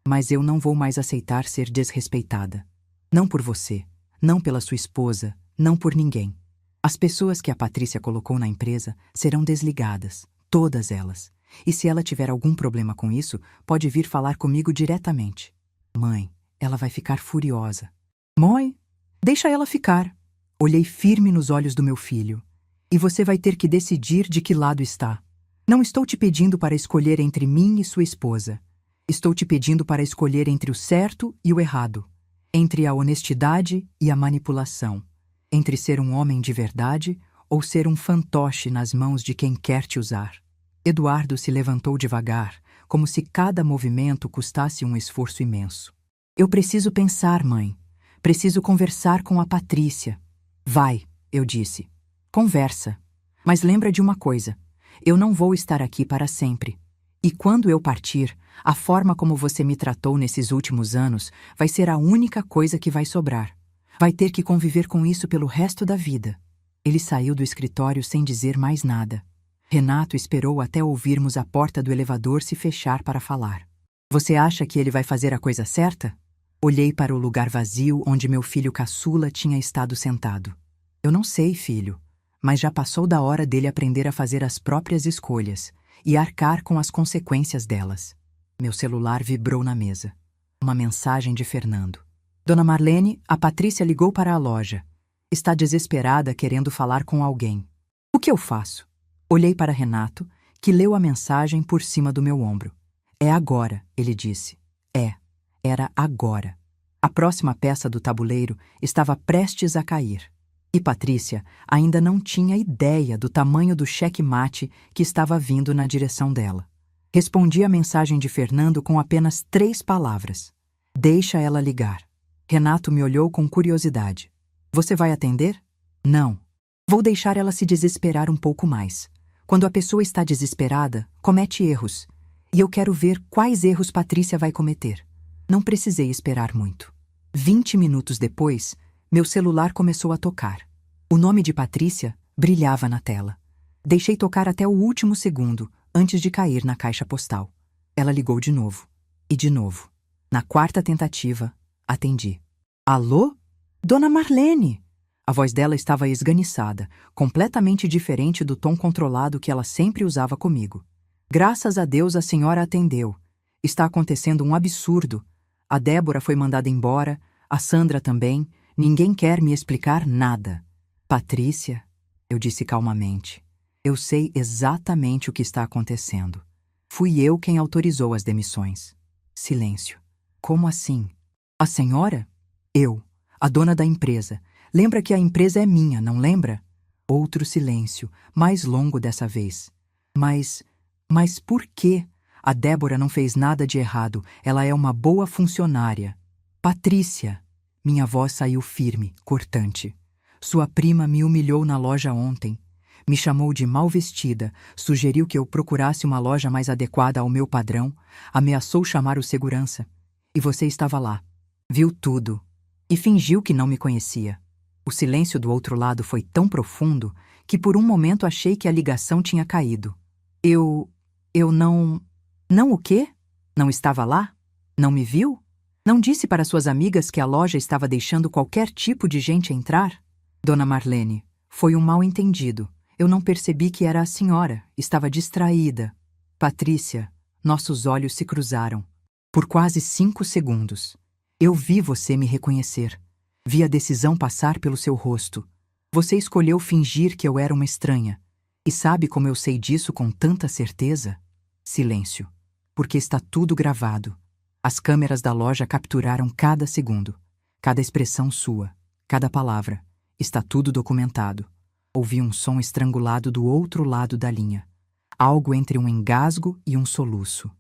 Mas eu não vou mais aceitar ser desrespeitada. Não por você, não pela sua esposa, não por ninguém. As pessoas que a Patrícia colocou na empresa serão desligadas, todas elas. E se ela tiver algum problema com isso, pode vir falar comigo diretamente. Mãe, ela vai ficar furiosa. Mãe, deixa ela ficar. Olhei firme nos olhos do meu filho. E você vai ter que decidir de que lado está. Não estou te pedindo para escolher entre mim e sua esposa. Estou te pedindo para escolher entre o certo e o errado, entre a honestidade e a manipulação, entre ser um homem de verdade ou ser um fantoche nas mãos de quem quer te usar. Eduardo se levantou devagar, como se cada movimento custasse um esforço imenso. Eu preciso pensar, mãe. Preciso conversar com a Patrícia. Vai, eu disse. Conversa. Mas lembra de uma coisa. Eu não vou estar aqui para sempre. E quando eu partir, a forma como você me tratou nesses últimos anos vai ser a única coisa que vai sobrar. Vai ter que conviver com isso pelo resto da vida. Ele saiu do escritório sem dizer mais nada. Renato esperou até ouvirmos a porta do elevador se fechar para falar. Você acha que ele vai fazer a coisa certa? Olhei para o lugar vazio onde meu filho caçula tinha estado sentado. Eu não sei, filho, mas já passou da hora dele aprender a fazer as próprias escolhas e arcar com as consequências delas. Meu celular vibrou na mesa. Uma mensagem de Fernando. Dona Marlene, a Patrícia ligou para a loja. Está desesperada querendo falar com alguém. O que eu faço? Olhei para Renato, que leu a mensagem por cima do meu ombro. É agora, ele disse. Era agora. A próxima peça do tabuleiro estava prestes a cair. E Patrícia ainda não tinha ideia do tamanho do cheque-mate que estava vindo na direção dela. Respondi a mensagem de Fernando com apenas 3 palavras. Deixa ela ligar. Renato me olhou com curiosidade. Você vai atender? Não. Vou deixar ela se desesperar um pouco mais. Quando a pessoa está desesperada, comete erros. E eu quero ver quais erros Patrícia vai cometer. Não precisei esperar muito. 20 minutos depois, meu celular começou a tocar. O nome de Patrícia brilhava na tela. Deixei tocar até o último segundo, antes de cair na caixa postal. Ela ligou de novo. E de novo. Na 4ª tentativa, atendi. Alô? Dona Marlene! A voz dela estava esganiçada, completamente diferente do tom controlado que ela sempre usava comigo. Graças a Deus a senhora atendeu. Está acontecendo um absurdo. A Débora foi mandada embora, a Sandra também. Ninguém quer me explicar nada. Patrícia, eu disse calmamente. Eu sei exatamente o que está acontecendo. Fui eu quem autorizou as demissões. Silêncio. Como assim? A senhora? Eu, a dona da empresa. Lembra que a empresa é minha, não lembra? Outro silêncio, mais longo dessa vez. Mas por quê? A Débora não fez nada de errado. Ela é uma boa funcionária. Patrícia. Minha voz saiu firme, cortante. Sua prima me humilhou na loja ontem. Me chamou de mal vestida, sugeriu que eu procurasse uma loja mais adequada ao meu padrão, ameaçou chamar o segurança. E você estava lá. Viu tudo. E fingiu que não me conhecia. O silêncio do outro lado foi tão profundo que por um momento achei que a ligação tinha caído. Eu não... Não o quê? Não estava lá? Não me viu? Não disse para suas amigas que a loja estava deixando qualquer tipo de gente entrar? Dona Marlene, foi um mal-entendido. Eu não percebi que era a senhora. Estava distraída. Patrícia, nossos olhos se cruzaram. Por quase 5 segundos. Eu vi você me reconhecer. Vi a decisão passar pelo seu rosto. Você escolheu fingir que eu era uma estranha. E sabe como eu sei disso com tanta certeza? Silêncio. Porque está tudo gravado. As câmeras da loja capturaram cada segundo. Cada expressão sua. Cada palavra. Está tudo documentado. Ouvi um som estrangulado do outro lado da linha. Algo entre um engasgo e um soluço.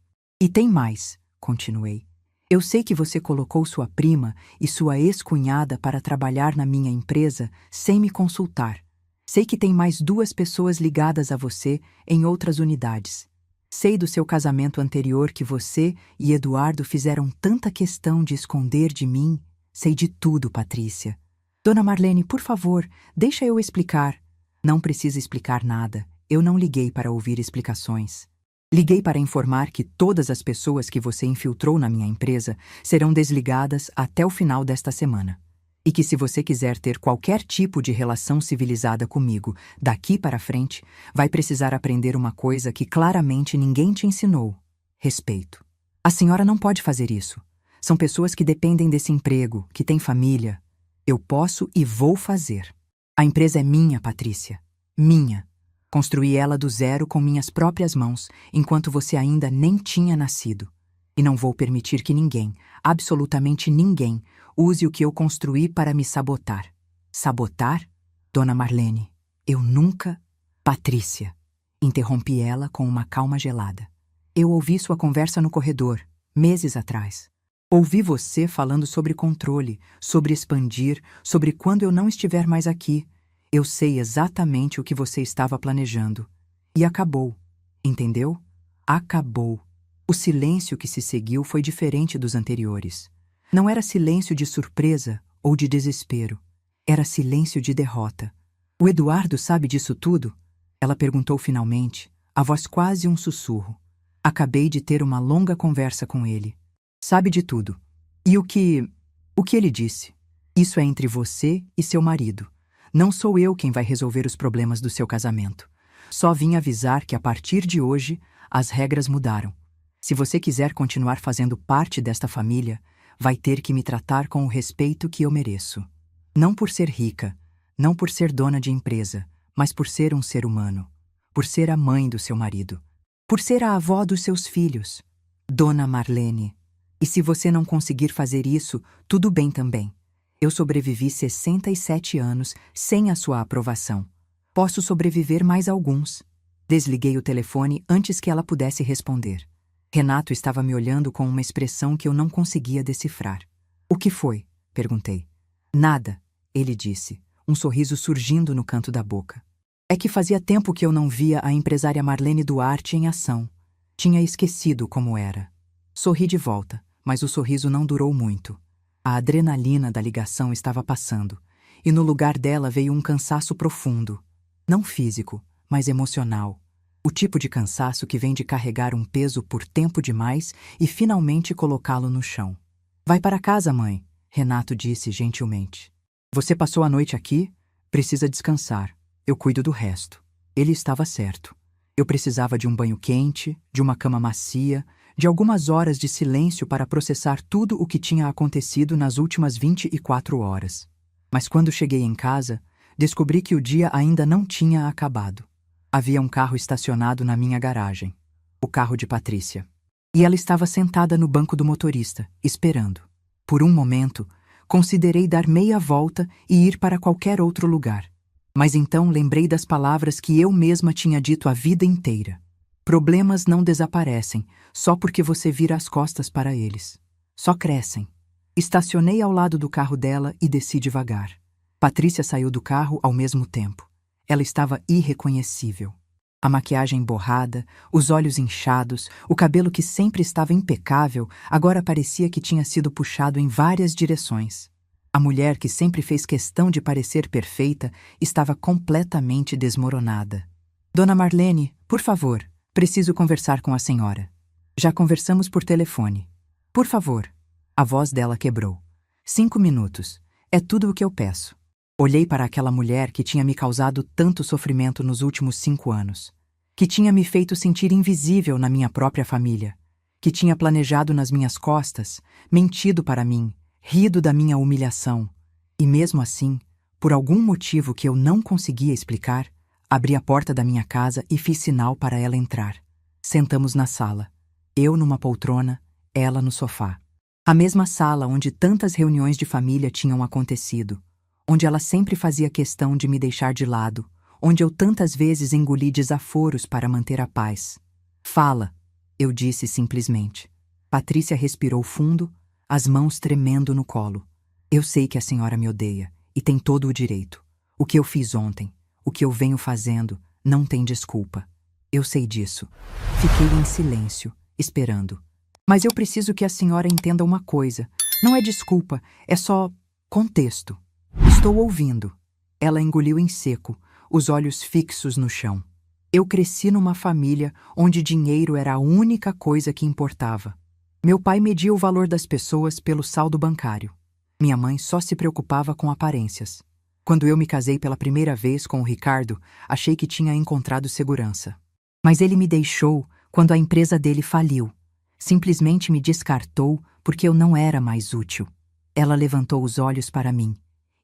E tem mais, continuei. Eu sei que você colocou sua prima e sua ex-cunhada para trabalhar na minha empresa sem me consultar. Sei que tem mais 2 pessoas ligadas a você em outras unidades. Sei do seu casamento anterior que você e Eduardo fizeram tanta questão de esconder de mim. Sei de tudo, Patrícia. Dona Marlene, por favor, deixa eu explicar. Não precisa explicar nada. Eu não liguei para ouvir explicações. Liguei para informar que todas as pessoas que você infiltrou na minha empresa serão desligadas até o final desta semana. E que se você quiser ter qualquer tipo de relação civilizada comigo daqui para frente, vai precisar aprender uma coisa que claramente ninguém te ensinou: respeito. A senhora não pode fazer isso. São pessoas que dependem desse emprego, que têm família. Eu posso e vou fazer. A empresa é minha, Patrícia. Minha. Construí ela do zero com minhas próprias mãos, enquanto você ainda nem tinha nascido. E não vou permitir que ninguém, absolutamente ninguém, use o que eu construí para me sabotar. Sabotar? Dona Marlene, eu nunca... Patrícia, interrompi ela com uma calma gelada. Eu ouvi sua conversa no corredor, meses atrás. Ouvi você falando sobre controle, sobre expandir, sobre quando eu não estiver mais aqui. Eu sei exatamente o que você estava planejando. E acabou. Entendeu? Acabou. O silêncio que se seguiu foi diferente dos anteriores. Não era silêncio de surpresa ou de desespero. Era silêncio de derrota. O Eduardo sabe disso tudo? Ela perguntou finalmente, a voz quase um sussurro. Acabei de ter uma longa conversa com ele. Sabe de tudo. E o que ele disse? Isso é entre você e seu marido. Não sou eu quem vai resolver os problemas do seu casamento. Só vim avisar que a partir de hoje as regras mudaram. Se você quiser continuar fazendo parte desta família, vai ter que me tratar com o respeito que eu mereço. Não por ser rica, não por ser dona de empresa, mas por ser um ser humano. Por ser a mãe do seu marido. Por ser a avó dos seus filhos. Dona Marlene. E se você não conseguir fazer isso, tudo bem também. Eu sobrevivi 67 anos sem a sua aprovação. Posso sobreviver mais alguns. Desliguei o telefone antes que ela pudesse responder. Renato estava me olhando com uma expressão que eu não conseguia decifrar. O que foi? Perguntei. Nada, ele disse, um sorriso surgindo no canto da boca. É que fazia tempo que eu não via a empresária Marlene Duarte em ação. Tinha esquecido como era. Sorri de volta, mas o sorriso não durou muito. A adrenalina da ligação estava passando, e no lugar dela veio um cansaço profundo. Não físico, mas emocional. O tipo de cansaço que vem de carregar um peso por tempo demais e finalmente colocá-lo no chão. Vai para casa, mãe, Renato disse gentilmente. Você passou a noite aqui? Precisa descansar. Eu cuido do resto. Ele estava certo. Eu precisava de um banho quente, de uma cama macia, de algumas horas de silêncio para processar tudo o que tinha acontecido nas últimas 24 horas. Mas quando cheguei em casa, descobri que o dia ainda não tinha acabado. Havia um carro estacionado na minha garagem. O carro de Patrícia. E ela estava sentada no banco do motorista, esperando. Por um momento, considerei dar meia volta e ir para qualquer outro lugar. Mas então lembrei das palavras que eu mesma tinha dito a vida inteira. Problemas não desaparecem só porque você vira as costas para eles. Só crescem. Estacionei ao lado do carro dela e desci devagar. Patrícia saiu do carro ao mesmo tempo. Ela estava irreconhecível. A maquiagem borrada, os olhos inchados, o cabelo que sempre estava impecável, agora parecia que tinha sido puxado em várias direções. A mulher que sempre fez questão de parecer perfeita estava completamente desmoronada. Dona Marlene, por favor, preciso conversar com a senhora. Já conversamos por telefone. Por favor. A voz dela quebrou. 5 minutos. É tudo o que eu peço. Olhei para aquela mulher que tinha me causado tanto sofrimento nos últimos 5 anos. Que tinha me feito sentir invisível na minha própria família. que tinha planejado nas minhas costas, mentido para mim, rido da minha humilhação. E mesmo assim, por algum motivo que eu não conseguia explicar, abri a porta da minha casa e fiz sinal para ela entrar. Sentamos na sala, eu numa poltrona, ela no sofá. A mesma sala onde tantas reuniões de família tinham acontecido, onde ela sempre fazia questão de me deixar de lado, onde eu tantas vezes engoli desaforos para manter a paz. Fala, eu disse simplesmente. Patrícia respirou fundo, as mãos tremendo no colo. Eu sei que a senhora me odeia, e tem todo o direito. O que eu fiz ontem, o que eu venho fazendo, não tem desculpa. Eu sei disso. Fiquei em silêncio, esperando. Mas eu preciso que a senhora entenda uma coisa. Não é desculpa, é só contexto. Estou ouvindo. Ela engoliu em seco, os olhos fixos no chão. Eu cresci numa família onde dinheiro era a única coisa que importava. Meu pai media o valor das pessoas pelo saldo bancário. Minha mãe só se preocupava com aparências. Quando eu me casei pela primeira vez com o Ricardo, achei que tinha encontrado segurança. Mas ele me deixou quando a empresa dele faliu. Simplesmente me descartou porque eu não era mais útil. Ela levantou os olhos para mim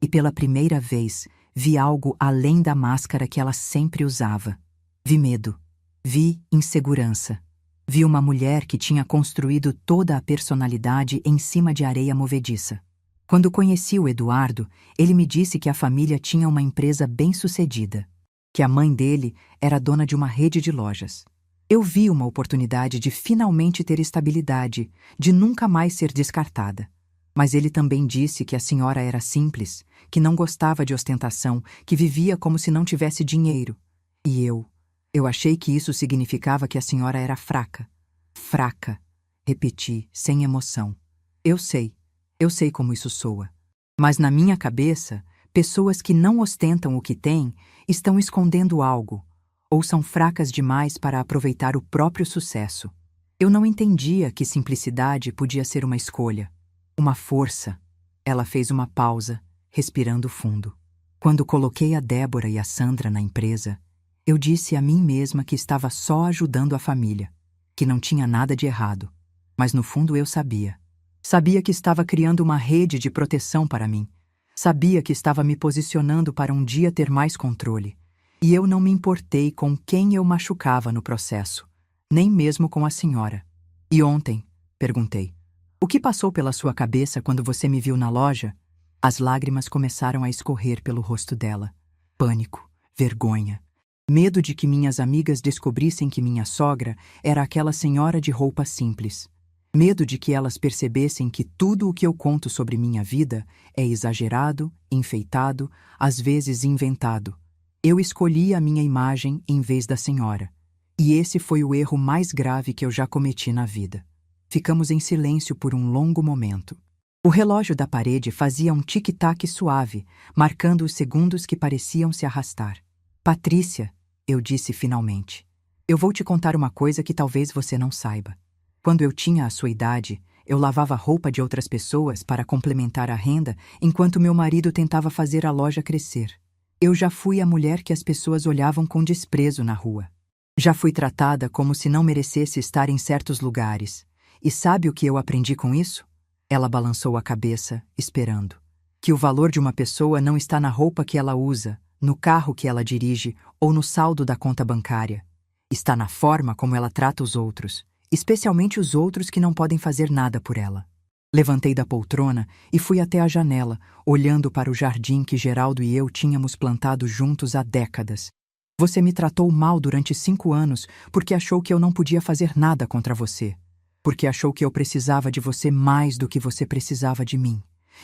e pela primeira vez vi algo além da máscara que ela sempre usava. Vi medo, vi insegurança. Vi uma mulher que tinha construído toda a personalidade em cima de areia movediça. Quando conheci o Eduardo, ele me disse que a família tinha uma empresa bem-sucedida, que a mãe dele era dona de uma rede de lojas. Eu vi uma oportunidade de finalmente ter estabilidade, de nunca mais ser descartada. Mas ele também disse que a senhora era simples, que não gostava de ostentação, que vivia como se não tivesse dinheiro. E eu achei que isso significava que a senhora era fraca. Fraca, repeti, sem emoção. Eu sei como isso soa. Mas na minha cabeça, pessoas que não ostentam o que têm estão escondendo algo, ou são fracas demais para aproveitar o próprio sucesso. Eu não entendia que simplicidade podia ser uma escolha, uma força. Ela fez uma pausa, respirando fundo. Quando coloquei a Débora e a Sandra na empresa, eu disse a mim mesma que estava só ajudando a família, que não tinha nada de errado. Mas no fundo eu sabia. Sabia que estava criando uma rede de proteção para mim. Sabia que estava me posicionando para um dia ter mais controle. E eu não me importei com quem eu machucava no processo, nem mesmo com a senhora. E ontem, perguntei, o que passou pela sua cabeça quando você me viu na loja? As lágrimas começaram a escorrer pelo rosto dela. Pânico, vergonha, medo de que minhas amigas descobrissem que minha sogra era aquela senhora de roupa simples. Medo de que elas percebessem que tudo o que eu conto sobre minha vida é exagerado, enfeitado, às vezes inventado. Eu escolhi a minha imagem em vez da senhora. E esse foi o erro mais grave que eu já cometi na vida. Ficamos em silêncio por um longo momento. O relógio da parede fazia um tic-tac suave, marcando os segundos que pareciam se arrastar. Patrícia, eu disse finalmente, eu vou te contar uma coisa que talvez você não saiba. Quando eu tinha a sua idade, eu lavava roupa de outras pessoas para complementar a renda enquanto meu marido tentava fazer a loja crescer. Eu já fui a mulher que as pessoas olhavam com desprezo na rua. Já fui tratada como se não merecesse estar em certos lugares. E sabe o que eu aprendi com isso? Ela balançou a cabeça, esperando. Que o valor de uma pessoa não está na roupa que ela usa, no carro que ela dirige ou no saldo da conta bancária. Está na forma como ela trata os outros, especialmente os outros que não podem fazer nada por ela. Levantei da poltrona e fui até a janela, olhando para o jardim que Geraldo e eu tínhamos plantado juntos há décadas. Você me tratou mal durante 5 anos porque achou que eu não podia fazer nada contra você. Porque achou que eu precisava de você mais do que você precisava de mim.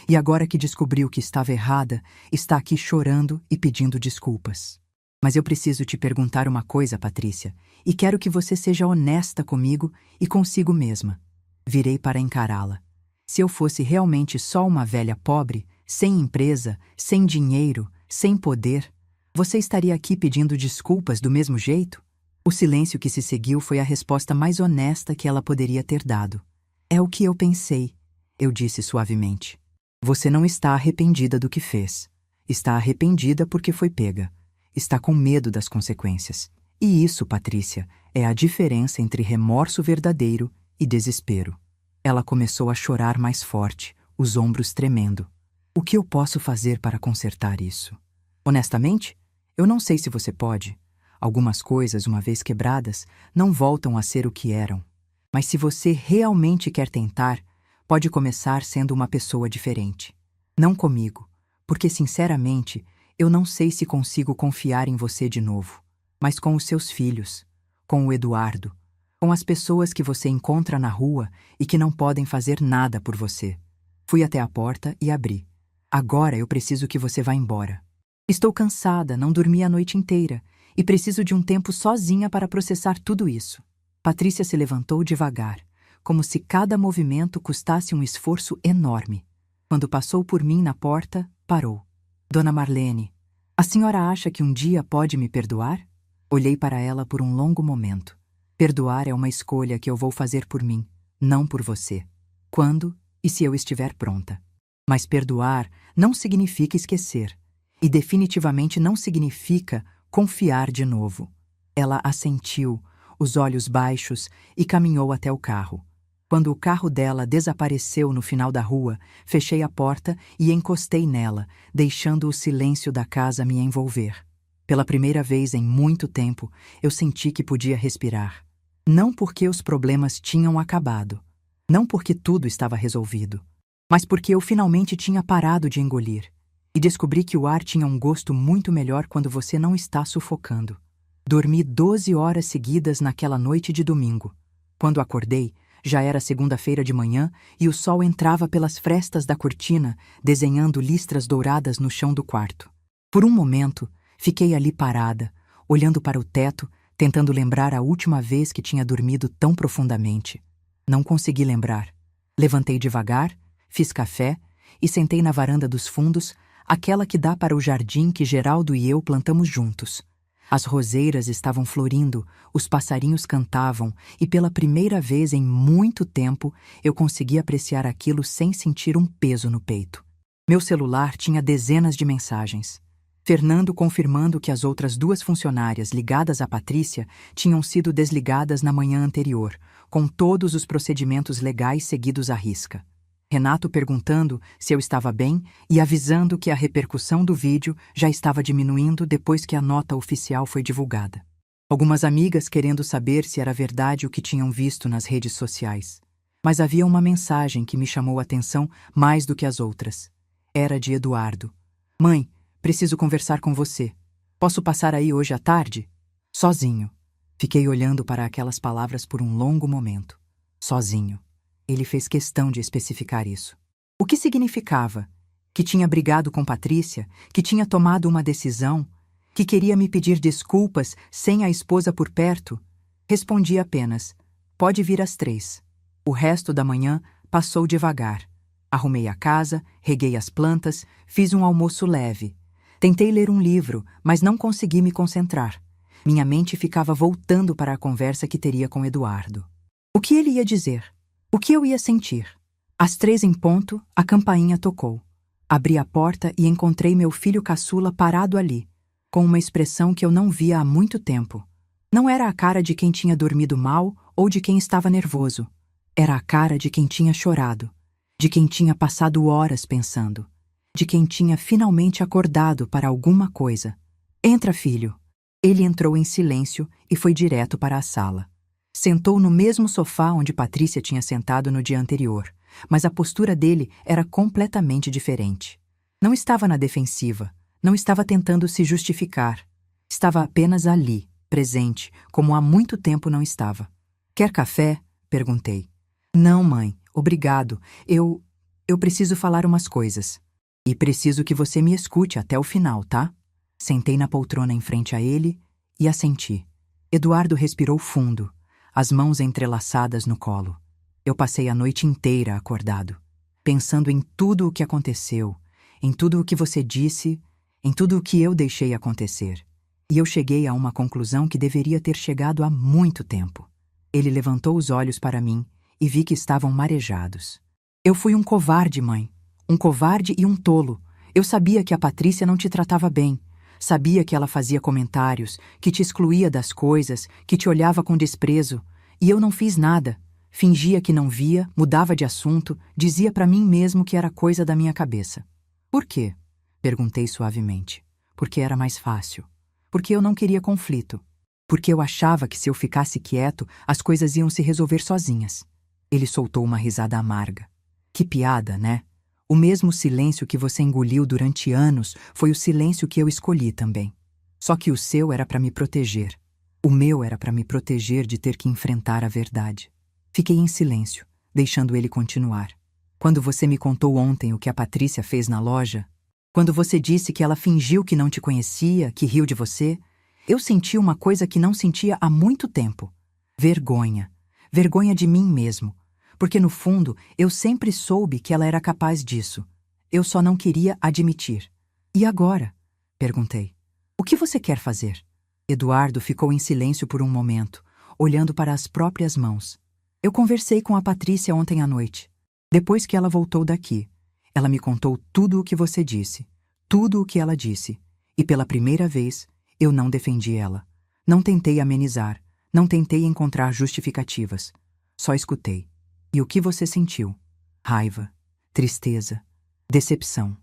E agora que descobriu que estava errada, está aqui chorando e pedindo desculpas. Mas eu preciso te perguntar uma coisa, Patrícia, e quero que você seja honesta comigo e consigo mesma. Virei para encará-la. Se eu fosse realmente só uma velha pobre, sem empresa, sem dinheiro, sem poder, você estaria aqui pedindo desculpas do mesmo jeito? O silêncio que se seguiu foi a resposta mais honesta que ela poderia ter dado. É o que eu pensei, eu disse suavemente. Você não está arrependida do que fez. Está arrependida porque foi pega. Está com medo das consequências. E isso, Patrícia, é a diferença entre remorso verdadeiro e desespero. Ela começou a chorar mais forte, os ombros tremendo. O que eu posso fazer para consertar isso? Honestamente, eu não sei se você pode. Algumas coisas, uma vez quebradas, não voltam a ser o que eram. Mas se você realmente quer tentar, pode começar sendo uma pessoa diferente. Não comigo, porque sinceramente, eu não sei se consigo confiar em você de novo. Mas com os seus filhos, com o Eduardo, com as pessoas que você encontra na rua e que não podem fazer nada por você. Fui até a porta e abri. Agora eu preciso que você vá embora. Estou cansada, não dormi a noite inteira e preciso de um tempo sozinha para processar tudo isso. Patrícia se levantou devagar, como se cada movimento custasse um esforço enorme. Quando passou por mim na porta, parou. Dona Marlene, a senhora acha que um dia pode me perdoar? Olhei para ela por um longo momento. Perdoar é uma escolha que eu vou fazer por mim, não por você. Quando e se eu estiver pronta. Mas perdoar não significa esquecer. E definitivamente não significa confiar de novo. Ela assentiu, os olhos baixos, e caminhou até o carro. Quando o carro dela desapareceu no final da rua, fechei a porta e encostei nela, deixando o silêncio da casa me envolver. Pela primeira vez em muito tempo, eu senti que podia respirar. Não porque os problemas tinham acabado, não porque tudo estava resolvido, mas porque eu finalmente tinha parado de engolir e descobri que o ar tinha um gosto muito melhor quando você não está sufocando. Dormi 12 horas seguidas naquela noite de domingo. Quando acordei, já era segunda-feira de manhã e o sol entrava pelas frestas da cortina, desenhando listras douradas no chão do quarto. Por um momento, fiquei ali parada, olhando para o teto, tentando lembrar a última vez que tinha dormido tão profundamente. Não consegui lembrar. Levantei devagar, fiz café e sentei na varanda dos fundos, aquela que dá para o jardim que Geraldo e eu plantamos juntos. As roseiras estavam florindo, os passarinhos cantavam e pela primeira vez em muito tempo eu consegui apreciar aquilo sem sentir um peso no peito. Meu celular tinha dezenas de mensagens. Fernando confirmando que as outras 2 funcionárias ligadas à Patrícia tinham sido desligadas na manhã anterior, com todos os procedimentos legais seguidos à risca. Renato perguntando se eu estava bem e avisando que a repercussão do vídeo já estava diminuindo depois que a nota oficial foi divulgada. Algumas amigas querendo saber se era verdade o que tinham visto nas redes sociais. Mas havia uma mensagem que me chamou a atenção mais do que as outras. Era de Eduardo. Mãe, preciso conversar com você. Posso passar aí hoje à tarde? Sozinho. Fiquei olhando para aquelas palavras por um longo momento. Sozinho. Ele fez questão de especificar isso. O que significava? Que tinha brigado com Patrícia, que tinha tomado uma decisão, que queria me pedir desculpas sem a esposa por perto? Respondi apenas, pode vir às 3. O resto da manhã passou devagar. Arrumei a casa, reguei as plantas, fiz um almoço leve. Tentei ler um livro, mas não consegui me concentrar. Minha mente ficava voltando para a conversa que teria com Eduardo. O que ele ia dizer? O que eu ia sentir? Às 3 em ponto, a campainha tocou. Abri a porta e encontrei meu filho caçula parado ali, com uma expressão que eu não via há muito tempo. Não era a cara de quem tinha dormido mal ou de quem estava nervoso. Era a cara de quem tinha chorado, de quem tinha passado horas pensando, de quem tinha finalmente acordado para alguma coisa. Entra, filho. Ele entrou em silêncio e foi direto para a sala. Sentou no mesmo sofá onde Patrícia tinha sentado no dia anterior, mas a postura dele era completamente diferente. Não estava na defensiva, não estava tentando se justificar. Estava apenas ali, presente, como há muito tempo não estava. Quer café? Perguntei. Não, mãe, obrigado. Eu preciso falar umas coisas. E preciso que você me escute até o final, tá? Sentei na poltrona em frente a ele e assenti. Eduardo respirou fundo, as mãos entrelaçadas no colo. Eu passei a noite inteira acordado, pensando em tudo o que aconteceu, em tudo o que você disse, em tudo o que eu deixei acontecer. E eu cheguei a uma conclusão que deveria ter chegado há muito tempo. Ele levantou os olhos para mim e vi que estavam marejados. Eu fui um covarde, mãe. Um covarde e um tolo. Eu sabia que a Patrícia não te tratava bem. Sabia que ela fazia comentários, que te excluía das coisas, que te olhava com desprezo. E eu não fiz nada. Fingia que não via, mudava de assunto, dizia para mim mesmo que era coisa da minha cabeça. Por quê? Perguntei suavemente. Porque era mais fácil. Porque eu não queria conflito. Porque eu achava que se eu ficasse quieto, as coisas iam se resolver sozinhas. Ele soltou uma risada amarga. Que piada, né? O mesmo silêncio que você engoliu durante anos foi o silêncio que eu escolhi também. Só que o seu era para me proteger. O meu era para me proteger de ter que enfrentar a verdade. Fiquei em silêncio, deixando ele continuar. Quando você me contou ontem o que a Patrícia fez na loja, quando você disse que ela fingiu que não te conhecia, que riu de você, eu senti uma coisa que não sentia há muito tempo. Vergonha. Vergonha de mim mesmo. Porque no fundo, eu sempre soube que ela era capaz disso. Eu só não queria admitir. E agora? Perguntei. O que você quer fazer? Eduardo ficou em silêncio por um momento, olhando para as próprias mãos. Eu conversei com a Patrícia ontem à noite. Depois que ela voltou daqui, ela me contou tudo o que você disse, tudo o que ela disse. E pela primeira vez, eu não defendi ela. Não tentei amenizar, não tentei encontrar justificativas. Só escutei. E o que você sentiu? Raiva, tristeza, decepção.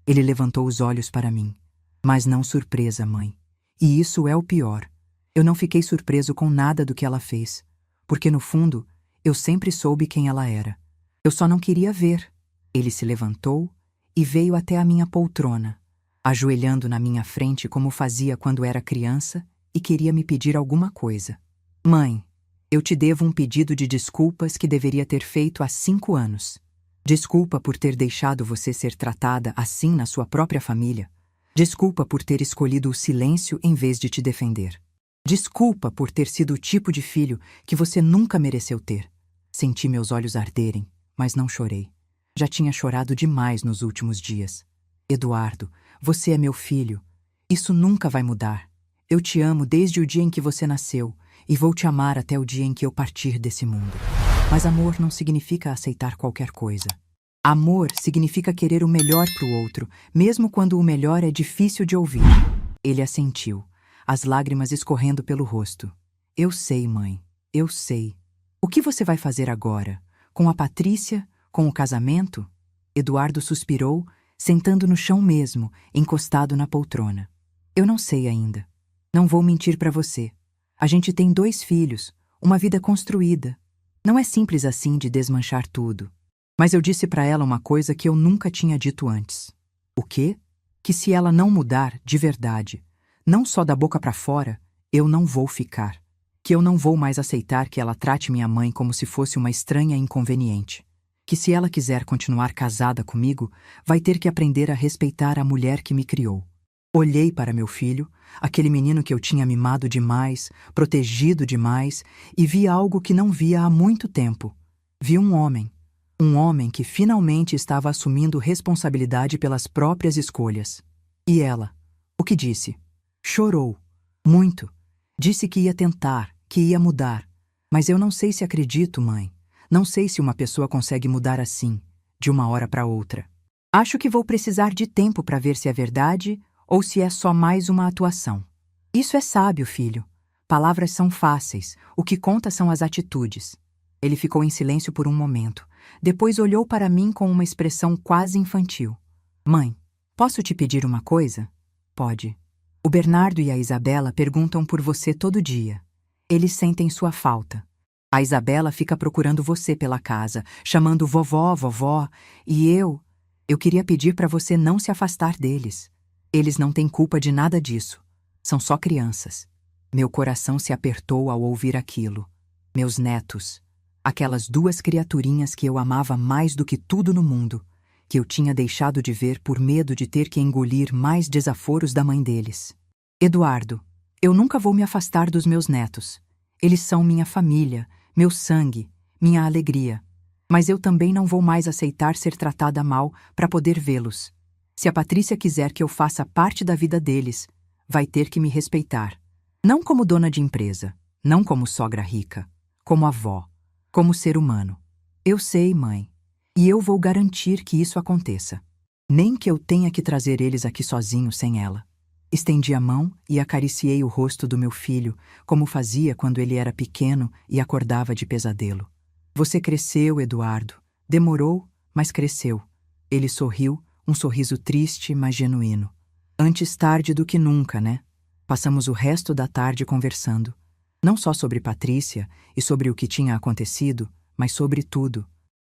Ele levantou os olhos para mim. Mas não surpresa, mãe. E isso é o pior. Eu não fiquei surpreso com nada do que ela fez. Porque no fundo, eu sempre soube quem ela era. Eu só não queria ver. Ele se levantou e veio até a minha poltrona, ajoelhando na minha frente como fazia quando era criança e queria me pedir alguma coisa. Mãe, eu te devo um pedido de desculpas que deveria ter feito há 5 anos. Desculpa por ter deixado você ser tratada assim na sua própria família. Desculpa por ter escolhido o silêncio em vez de te defender. Desculpa por ter sido o tipo de filho que você nunca mereceu ter. Senti meus olhos arderem, mas não chorei. Já tinha chorado demais nos últimos dias. Eduardo, você é meu filho. Isso nunca vai mudar. Eu te amo desde o dia em que você nasceu e vou te amar até o dia em que eu partir desse mundo. Mas amor não significa aceitar qualquer coisa. Amor significa querer o melhor para o outro, mesmo quando o melhor é difícil de ouvir. Ele assentiu, as lágrimas escorrendo pelo rosto. Eu sei, mãe, eu sei. O que você vai fazer agora? Com a Patrícia? Com o casamento? Eduardo suspirou, sentando no chão mesmo, encostado na poltrona. Eu não sei ainda. Não vou mentir para você. A gente tem 2 filhos, uma vida construída. Não é simples assim de desmanchar tudo. Mas eu disse para ela uma coisa que eu nunca tinha dito antes. O quê? Que se ela não mudar de verdade, não só da boca para fora, eu não vou ficar. Que eu não vou mais aceitar que ela trate minha mãe como se fosse uma estranha inconveniente. Que se ela quiser continuar casada comigo, vai ter que aprender a respeitar a mulher que me criou. Olhei para meu filho, aquele menino que eu tinha mimado demais, protegido demais, e vi algo que não via há muito tempo. Vi um homem que finalmente estava assumindo responsabilidade pelas próprias escolhas. E ela, o que disse? Chorou. Muito. Disse que ia tentar, que ia mudar. Mas eu não sei se acredito, mãe. Não sei se uma pessoa consegue mudar assim, de uma hora para outra. Acho que vou precisar de tempo para ver se é verdade ou se é só mais uma atuação. Isso é sábio, filho. Palavras são fáceis, o que conta são as atitudes. Ele ficou em silêncio por um momento. Depois olhou para mim com uma expressão quase infantil. Mãe, posso te pedir uma coisa? Pode. O Bernardo e a Isabela perguntam por você todo dia. Eles sentem sua falta. A Isabela fica procurando você pela casa, chamando vovó, vovó, e eu queria pedir para você não se afastar deles. Eles não têm culpa de nada disso. São só crianças. Meu coração se apertou ao ouvir aquilo. Meus netos, aquelas 2 criaturinhas que eu amava mais do que tudo no mundo, que eu tinha deixado de ver por medo de ter que engolir mais desaforos da mãe deles. Eduardo, eu nunca vou me afastar dos meus netos. Eles são minha família, meu sangue, minha alegria. Mas eu também não vou mais aceitar ser tratada mal para poder vê-los. Se a Patrícia quiser que eu faça parte da vida deles, vai ter que me respeitar. Não como dona de empresa, não como sogra rica, como avó, como ser humano. Eu sei, mãe, e eu vou garantir que isso aconteça. Nem que eu tenha que trazer eles aqui sozinho sem ela. Estendi a mão e acariciei o rosto do meu filho, como fazia quando ele era pequeno e acordava de pesadelo. Você cresceu, Eduardo. Demorou, mas cresceu. Ele sorriu, um sorriso triste, mas genuíno. Antes tarde do que nunca, né? Passamos o resto da tarde conversando. Não só sobre Patrícia e sobre o que tinha acontecido, mas sobre tudo.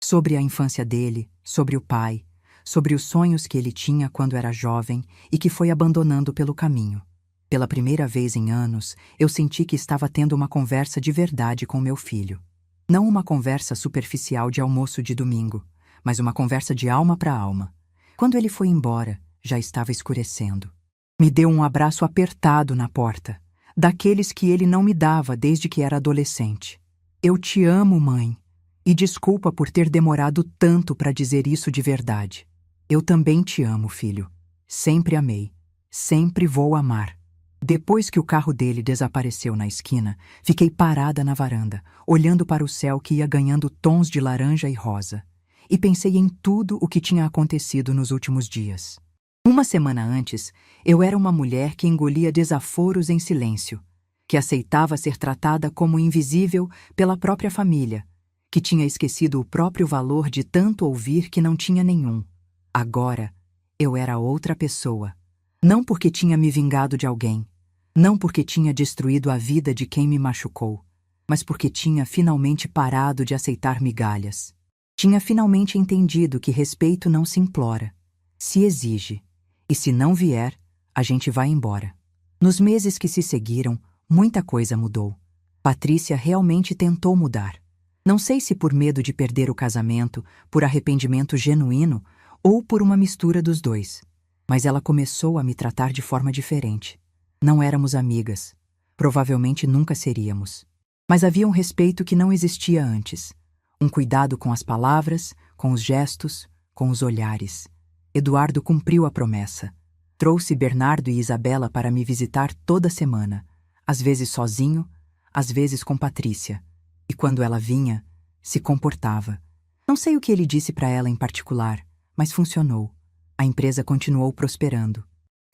Sobre a infância dele, sobre o pai, sobre os sonhos que ele tinha quando era jovem e que foi abandonando pelo caminho. Pela primeira vez em anos, eu senti que estava tendo uma conversa de verdade com meu filho. Não uma conversa superficial de almoço de domingo, mas uma conversa de alma para alma. Quando ele foi embora, já estava escurecendo. Me deu um abraço apertado na porta, daqueles que ele não me dava desde que era adolescente. Eu te amo, mãe. E desculpa por ter demorado tanto para dizer isso de verdade. Eu também te amo, filho. Sempre amei. Sempre vou amar. Depois que o carro dele desapareceu na esquina, fiquei parada na varanda, olhando para o céu que ia ganhando tons de laranja e rosa. E pensei em tudo o que tinha acontecido nos últimos dias. Uma semana antes, eu era uma mulher que engolia desaforos em silêncio, que aceitava ser tratada como invisível pela própria família, que tinha esquecido o próprio valor de tanto ouvir que não tinha nenhum. Agora, eu era outra pessoa. Não porque tinha me vingado de alguém, não porque tinha destruído a vida de quem me machucou, mas porque tinha finalmente parado de aceitar migalhas. Tinha finalmente entendido que respeito não se implora, se exige, e se não vier, a gente vai embora. Nos meses que se seguiram, muita coisa mudou. Patrícia realmente tentou mudar. Não sei se por medo de perder o casamento, por arrependimento genuíno ou por uma mistura dos dois. Mas ela começou a me tratar de forma diferente. Não éramos amigas. Provavelmente nunca seríamos. Mas havia um respeito que não existia antes. Um cuidado com as palavras, com os gestos, com os olhares. Eduardo cumpriu a promessa. Trouxe Bernardo e Isabela para me visitar toda semana, às vezes sozinho, às vezes com Patrícia. E quando ela vinha, se comportava. Não sei o que ele disse para ela em particular, mas funcionou. A empresa continuou prosperando.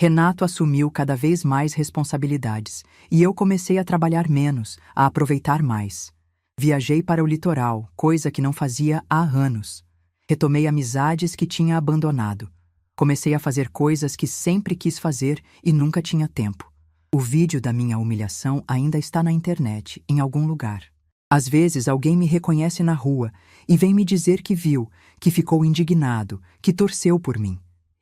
Renato assumiu cada vez mais responsabilidades e eu comecei a trabalhar menos, a aproveitar mais. Viajei para o litoral, coisa que não fazia há anos. Retomei amizades que tinha abandonado. Comecei a fazer coisas que sempre quis fazer e nunca tinha tempo. O vídeo da minha humilhação ainda está na internet, em algum lugar. Às vezes alguém me reconhece na rua e vem me dizer que viu, que ficou indignado, que torceu por mim.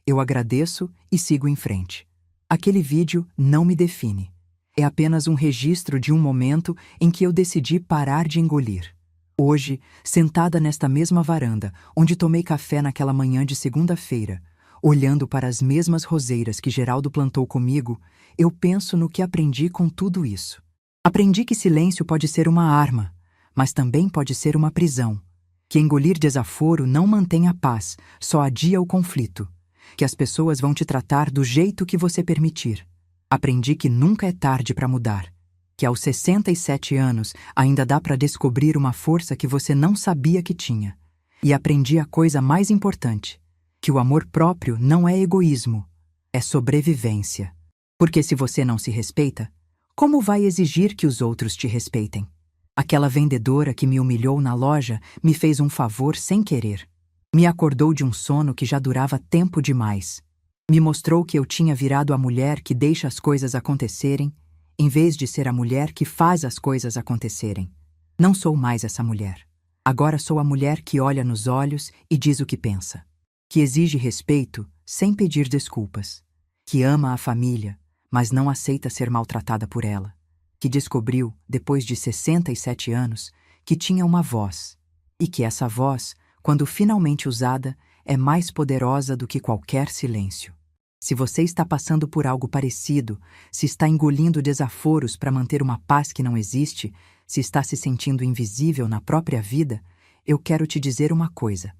Eu agradeço e sigo em frente. Aquele vídeo não me define. É apenas um registro de um momento em que eu decidi parar de engolir. Hoje, sentada nesta mesma varanda, onde tomei café naquela manhã de segunda-feira, olhando para as mesmas roseiras que Geraldo plantou comigo, eu penso no que aprendi com tudo isso. Aprendi que silêncio pode ser uma arma, mas também pode ser uma prisão. Que engolir desaforo não mantém a paz, só adia o conflito. Que as pessoas vão te tratar do jeito que você permitir. Aprendi que nunca é tarde para mudar. Que aos 67 anos ainda dá para descobrir uma força que você não sabia que tinha. E aprendi a coisa mais importante. Que o amor próprio não é egoísmo, é sobrevivência. Porque se você não se respeita, como vai exigir que os outros te respeitem? Aquela vendedora que me humilhou na loja me fez um favor sem querer. Me acordou de um sono que já durava tempo demais. Me mostrou que eu tinha virado a mulher que deixa as coisas acontecerem, em vez de ser a mulher que faz as coisas acontecerem. Não sou mais essa mulher. Agora sou a mulher que olha nos olhos e diz o que pensa. Que exige respeito sem pedir desculpas. Que ama a família, mas não aceita ser maltratada por ela. Que descobriu, depois de 67 anos, que tinha uma voz. E que essa voz, quando finalmente usada, é mais poderosa do que qualquer silêncio. Se você está passando por algo parecido, se está engolindo desaforos para manter uma paz que não existe, se está se sentindo invisível na própria vida, eu quero te dizer uma coisa.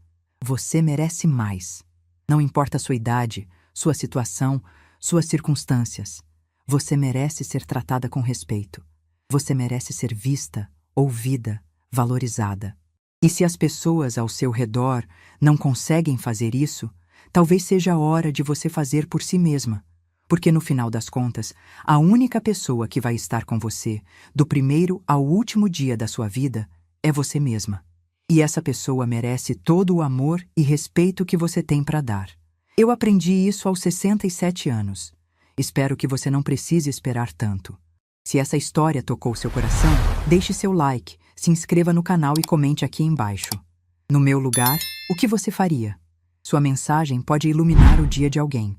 Você merece mais. Não importa a sua idade, sua situação, suas circunstâncias. Você merece ser tratada com respeito. Você merece ser vista, ouvida, valorizada. E se as pessoas ao seu redor não conseguem fazer isso, talvez seja a hora de você fazer por si mesma. Porque no final das contas, a única pessoa que vai estar com você, do primeiro ao último dia da sua vida, é você mesma. E essa pessoa merece todo o amor e respeito que você tem para dar. Eu aprendi isso aos 67 anos. Espero que você não precise esperar tanto. Se essa história tocou seu coração, deixe seu like, se inscreva no canal e comente aqui embaixo. No meu lugar, o que você faria? Sua mensagem pode iluminar o dia de alguém.